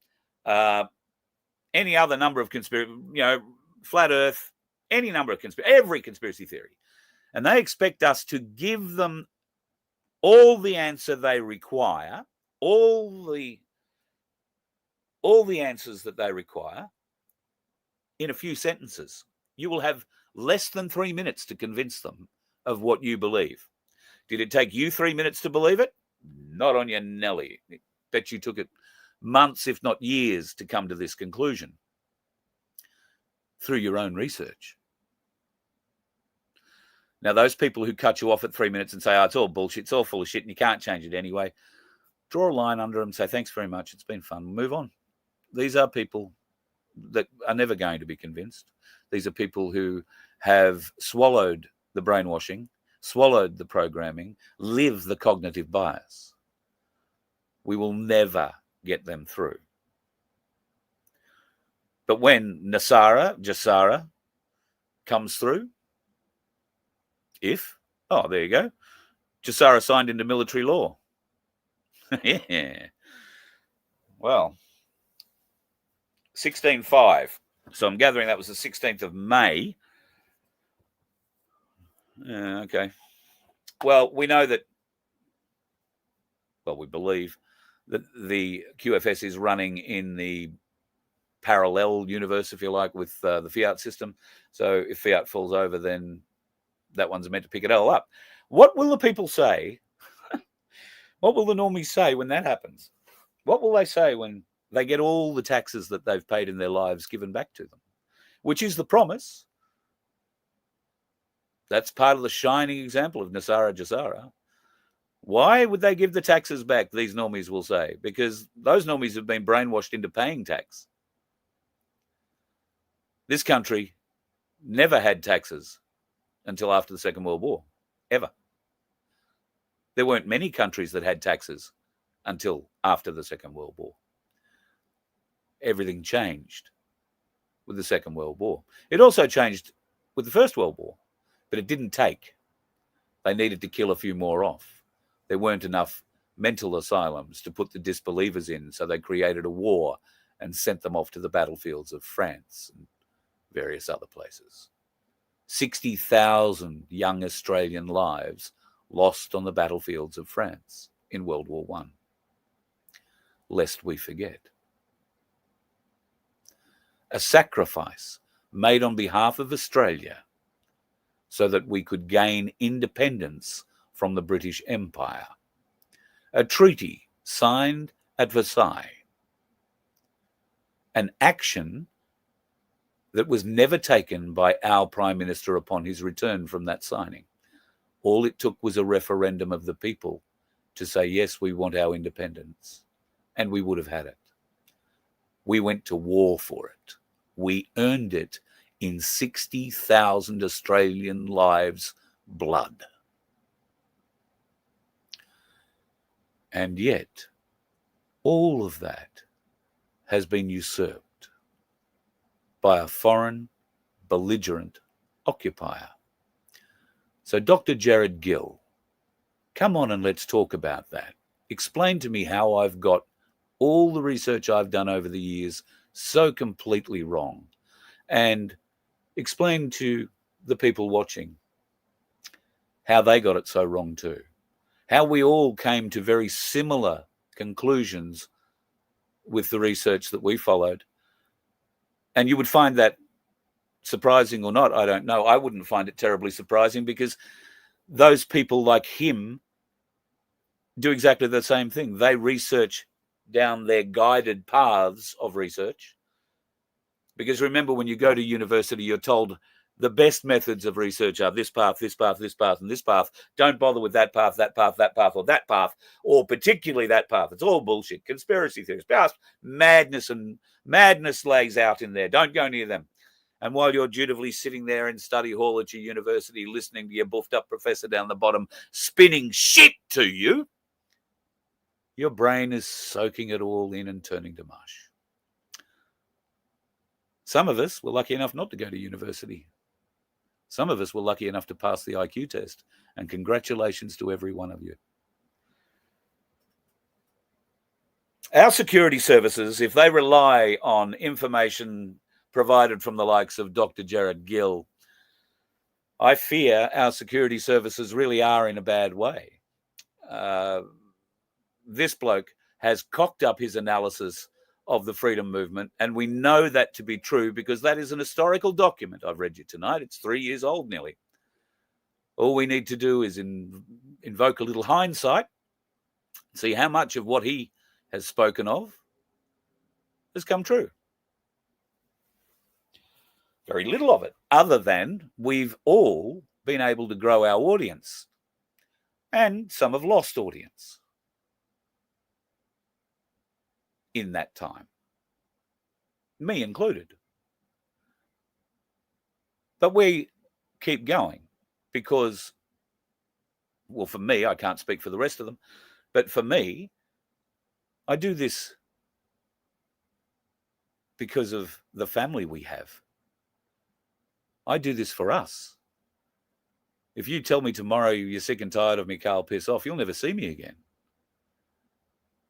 any other number of conspiracy, flat Earth, any number of every conspiracy theory. And they expect us to give them all the answer they require, all the answers that they require in a few sentences. You will have less than 3 minutes to convince them of what you believe. Did it take you 3 minutes to believe it? Not on your Nelly. I bet you took it months, if not years, to come to this conclusion through your own research. Now, those people who cut you off at 3 minutes and say, it's all bullshit, it's all full of shit, and you can't change it anyway, draw a line under them, say, thanks very much, it's been fun, move on. These are people that are never going to be convinced. These are people who have swallowed the brainwashing, swallowed the programming, live the cognitive bias. We will never get them through. But when Jassara comes through, there you go, Jassara signed into military law. Yeah. Well, 16.5. So I'm gathering that was the 16th of May. Okay. Well, we know that, we believe that the QFS is running in the parallel universe, if you like, with the Fiat system. So if Fiat falls over, then that one's meant to pick it all up. What will the people say? What will the normies say when that happens? What will they say when they get all the taxes that they've paid in their lives given back to them? Which is the promise. That's part of the shining example of Jassara. Why would they give the taxes back, these normies will say? Because those normies have been brainwashed into paying tax. This country never had taxes until after the Second World War, ever. There weren't many countries that had taxes until after the Second World War. Everything changed with the Second World War. It also changed with the First World War, but it didn't take. They needed to kill a few more off. There weren't enough mental asylums to put the disbelievers in, so they created a war and sent them off to the battlefields of France and various other places. 60,000 young Australian lives lost on the battlefields of France in World War I. Lest we forget. A sacrifice made on behalf of Australia so that we could gain independence from the British Empire. A treaty signed at Versailles. An action that was never taken by our Prime Minister upon his return from that signing. All it took was a referendum of the people to say, yes, we want our independence. And we would have had it. We went to war for it. We earned it in 60,000 Australian lives' blood. And yet, all of that has been usurped by a foreign, belligerent occupier. So, Dr. Jared Gill, come on and let's talk about that. Explain to me how I've got all the research I've done over the years so completely wrong, and explain to the people watching how they got it so wrong too. How we all came to very similar conclusions with the research that we followed. And you would find that surprising or not, I don't know. I wouldn't find it terribly surprising because those people like him do exactly the same thing. They research down their guided paths of research. Because remember, when you go to university, you're told the best methods of research are this path, this path, this path, and this path. Don't bother with that path, that path, that path, or that path, or particularly that path. It's all bullshit. Conspiracy theories, madness lays out in there. Don't go near them. And while you're dutifully sitting there in study hall at your university, listening to your buffed up professor down the bottom spinning shit to you, your brain is soaking it all in and turning to mush. Some of us were lucky enough not to go to university. Some of us were lucky enough to pass the IQ test, and congratulations to every one of you. Our security services, if they rely on information provided from the likes of Dr. Jared Gill, I fear our security services really are in a bad way. This bloke has cocked up his analysis of the freedom movement, and we know that to be true because that is an historical document I've read you tonight. It's 3 years old nearly. All we need to do is invoke a little hindsight, see how much of what he has spoken of has come true. Very little of it, other than we've all been able to grow our audience, and some have lost audience in that time, me included. But we keep going because, well, for me, I can't speak for the rest of them, but for me, I do this because of the family we have. I do this for us. If you tell me tomorrow you're sick and tired of me, Carl, piss off, you'll never see me again.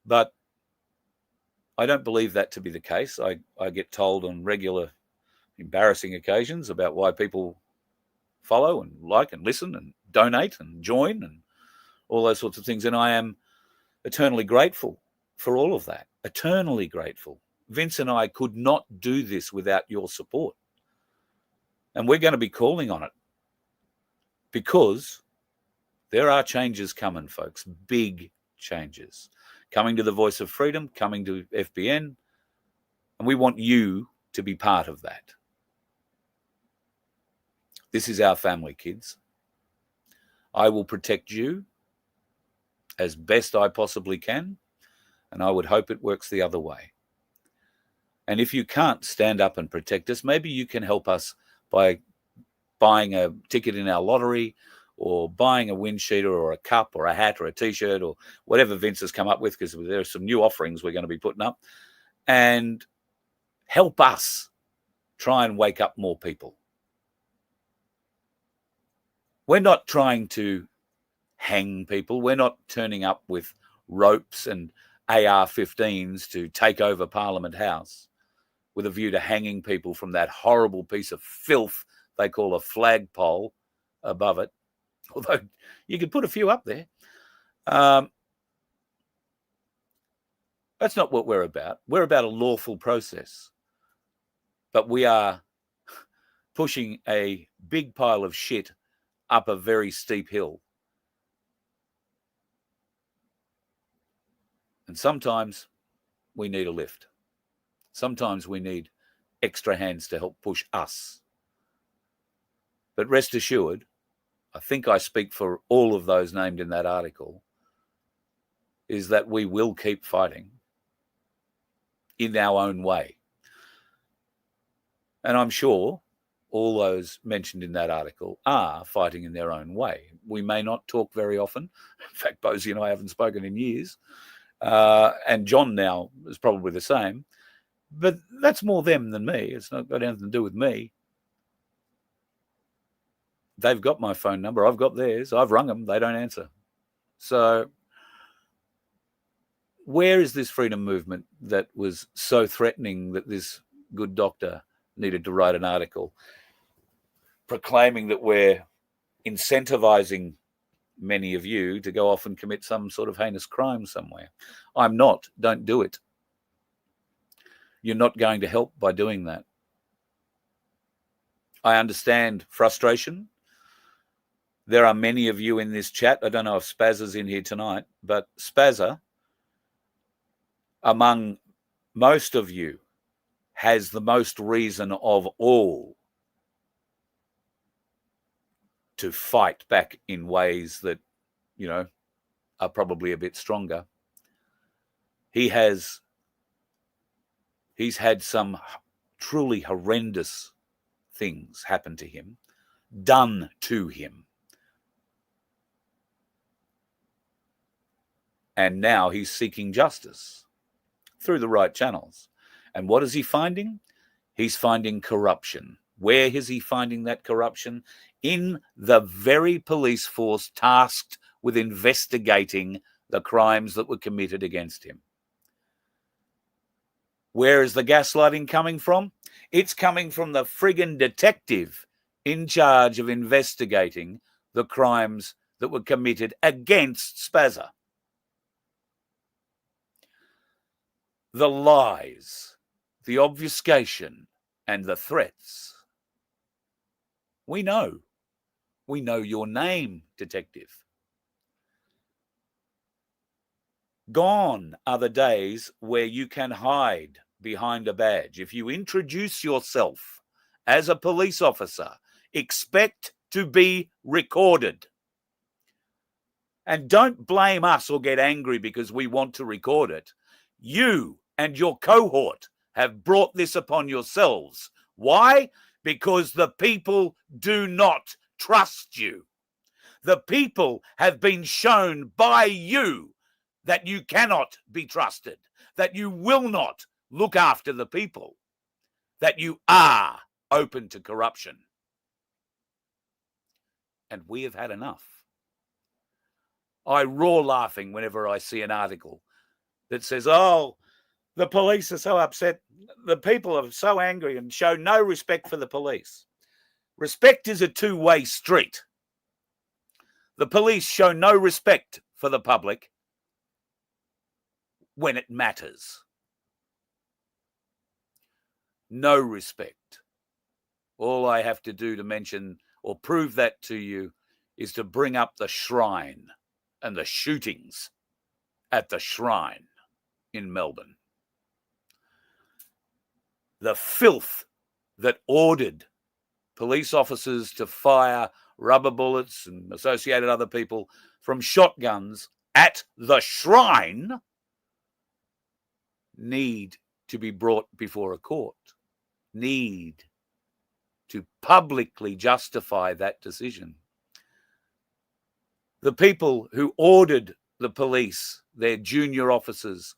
But I don't believe that to be the case. I get told on regular embarrassing occasions about why people follow and like and listen and donate and join and all those sorts of things. And I am eternally grateful for all of that. Eternally grateful. Vince and I could not do this without your support. And we're going to be calling on it because there are changes coming, folks. Big changes. Coming to the Voice of Freedom, coming to FBN, and we want you to be part of that. This is our family, kids. I will protect you as best I possibly can, and I would hope it works the other way. And if you can't stand up and protect us, maybe you can help us by buying a ticket in our lottery, or buying a windsheeter or a cup or a hat or a T-shirt or whatever Vince has come up with, because there are some new offerings we're going to be putting up, and help us try and wake up more people. We're not trying to hang people. We're not turning up with ropes and AR-15s to take over Parliament House with a view to hanging people from that horrible piece of filth they call a flagpole above it. Although you could put a few up there. That's not what we're about. We're about a lawful process. But we are pushing a big pile of shit up a very steep hill. And sometimes we need a lift. Sometimes we need extra hands to help push us. But rest assured, I think I speak for all of those named in that article, is that we will keep fighting in our own way. And I'm sure all those mentioned in that article are fighting in their own way. We may not talk very often. In fact, Bosie and I haven't spoken in years. And John now is probably the same. But that's more them than me. It's not got anything to do with me. They've got my phone number. I've got theirs. I've rung them. They don't answer. So where is this freedom movement that was so threatening that this good doctor needed to write an article proclaiming that we're incentivizing many of you to go off and commit some sort of heinous crime somewhere? I'm not. Don't do it. You're not going to help by doing that. I understand frustration. There are many of you in this chat. I don't know if Spazza's in here tonight, but Spazza, among most of you, has the most reason of all to fight back in ways that, are probably a bit stronger. He's had some truly horrendous things happen to him, done to him. And now he's seeking justice through the right channels. And what is he finding? He's finding corruption. Where is he finding that corruption? In the very police force tasked with investigating the crimes that were committed against him. Where is the gaslighting coming from? It's coming from the friggin' detective in charge of investigating the crimes that were committed against Spazza. The lies, the obfuscation, and the threats. We know. We know your name, detective. Gone are the days where you can hide behind a badge. If you introduce yourself as a police officer, expect to be recorded. And don't blame us or get angry because we want to record it. You and your cohort have brought this upon yourselves. Why? Because the people do not trust you. The people have been shown by you that you cannot be trusted, that you will not look after the people, that you are open to corruption. And we have had enough. I roar laughing whenever I see an article that says, oh, the police are so upset. The people are so angry and show no respect for the police. Respect is a two-way street. The police show no respect for the public when it matters. No respect. All I have to do to mention or prove that to you is to bring up the shrine and the shootings at the shrine in Melbourne. The filth that ordered police officers to fire rubber bullets and associated other people from shotguns at the shrine need to be brought before a court, need to publicly justify that decision. The people who ordered the police, their junior officers,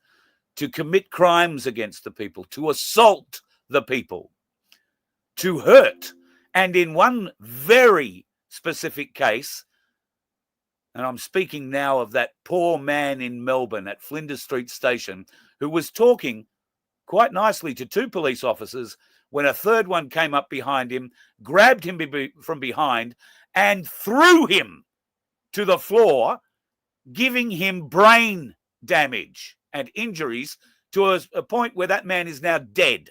to commit crimes against the people, to assault the people, to hurt, and in one very specific case, And I'm speaking now of that poor man in Melbourne at Flinders Street Station who was talking quite nicely to two police officers when a third one came up behind him, grabbed him from behind and threw him to the floor, giving him brain damage and injuries to a point where that man is now dead.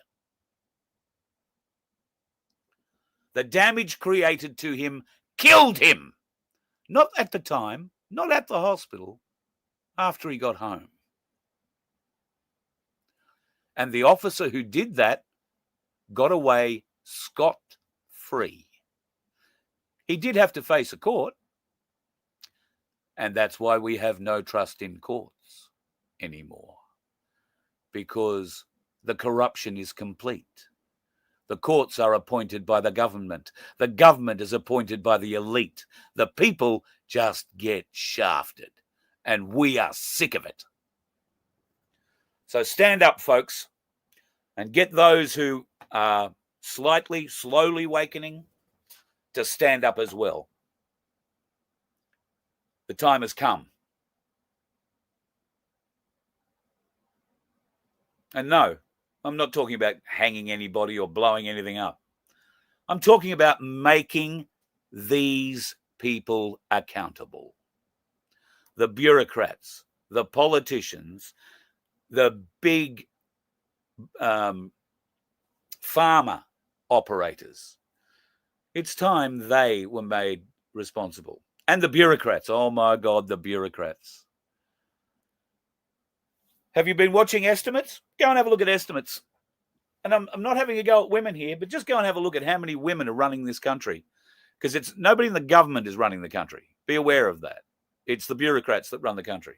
The damage created to him killed him. Not at the time, not at the hospital, after he got home. And the officer who did that got away scot-free. He did have to face a court, and that's why we have no trust in courts anymore, because the corruption is complete. The courts are appointed by the government. The government is appointed by the elite. The people just get shafted, and we are sick of it. So stand up, folks, and get those who are slowly awakening to stand up as well. The time has come. And no, I'm not talking about hanging anybody or blowing anything up. I'm talking about making these people accountable. The bureaucrats, the politicians, the big pharma operators. It's time they were made responsible. And the bureaucrats. Oh my God, the bureaucrats. Have you been watching estimates? Go and have a look at estimates. And I'm not having a go at women here, but just go and have a look at how many women are running this country. Because it's nobody in the government is running the country. Be aware of that. It's the bureaucrats that run the country.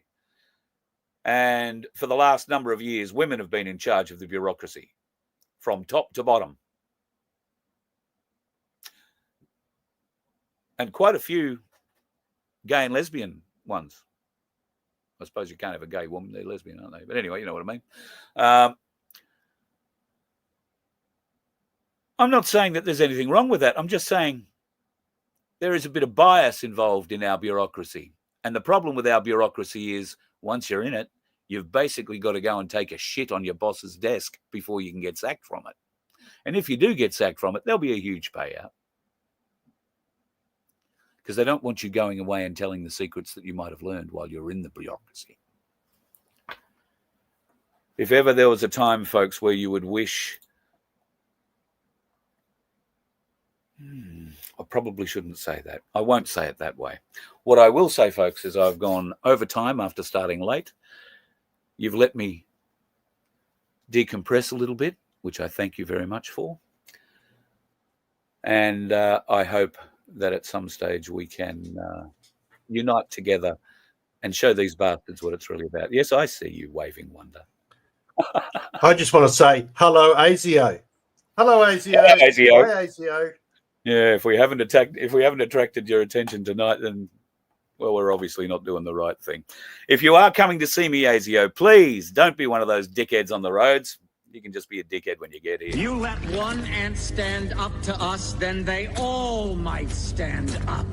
And for the last number of years, women have been in charge of the bureaucracy from top to bottom. And quite a few gay and lesbian ones. I suppose you can't have a gay woman, they're lesbian, aren't they? But anyway, you know what I mean. I'm not saying that there's anything wrong with that. I'm just saying there is a bit of bias involved in our bureaucracy. And the problem with our bureaucracy is once you're in it, you've basically got to go and take a shit on your boss's desk before you can get sacked from it. And if you do get sacked from it, there'll be a huge payout. Because they don't want you going away and telling the secrets that you might have learned while you're in the bureaucracy. If ever there was a time, folks, where you would wish... I probably shouldn't say that. I won't say it that way. What I will say, folks, is I've gone over time after starting late. You've let me decompress a little bit, which I thank you very much for. And I hope that at some stage we can unite together and show these bastards what it's really about. Yes, I see you waving wonder. I just want to say hello, ASIO. Hello, ASIO. Hello, ASIO. Hi, ASIO. Yeah, if we haven't attracted your attention tonight, then well, we're obviously not doing the right thing. If you are coming to see me, ASIO, please don't be one of those dickheads on the roads. You can just be a dickhead when you get here. You let one ant stand up to us, then they all might stand up.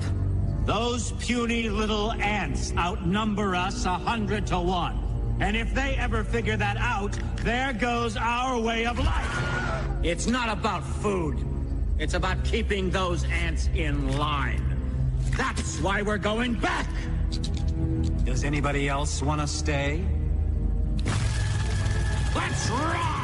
Those puny little ants outnumber us 100 to 1. And if they ever figure that out, there goes our way of life. It's not about food. It's about keeping those ants in line. That's why we're going back. Does anybody else want to stay? Let's rock!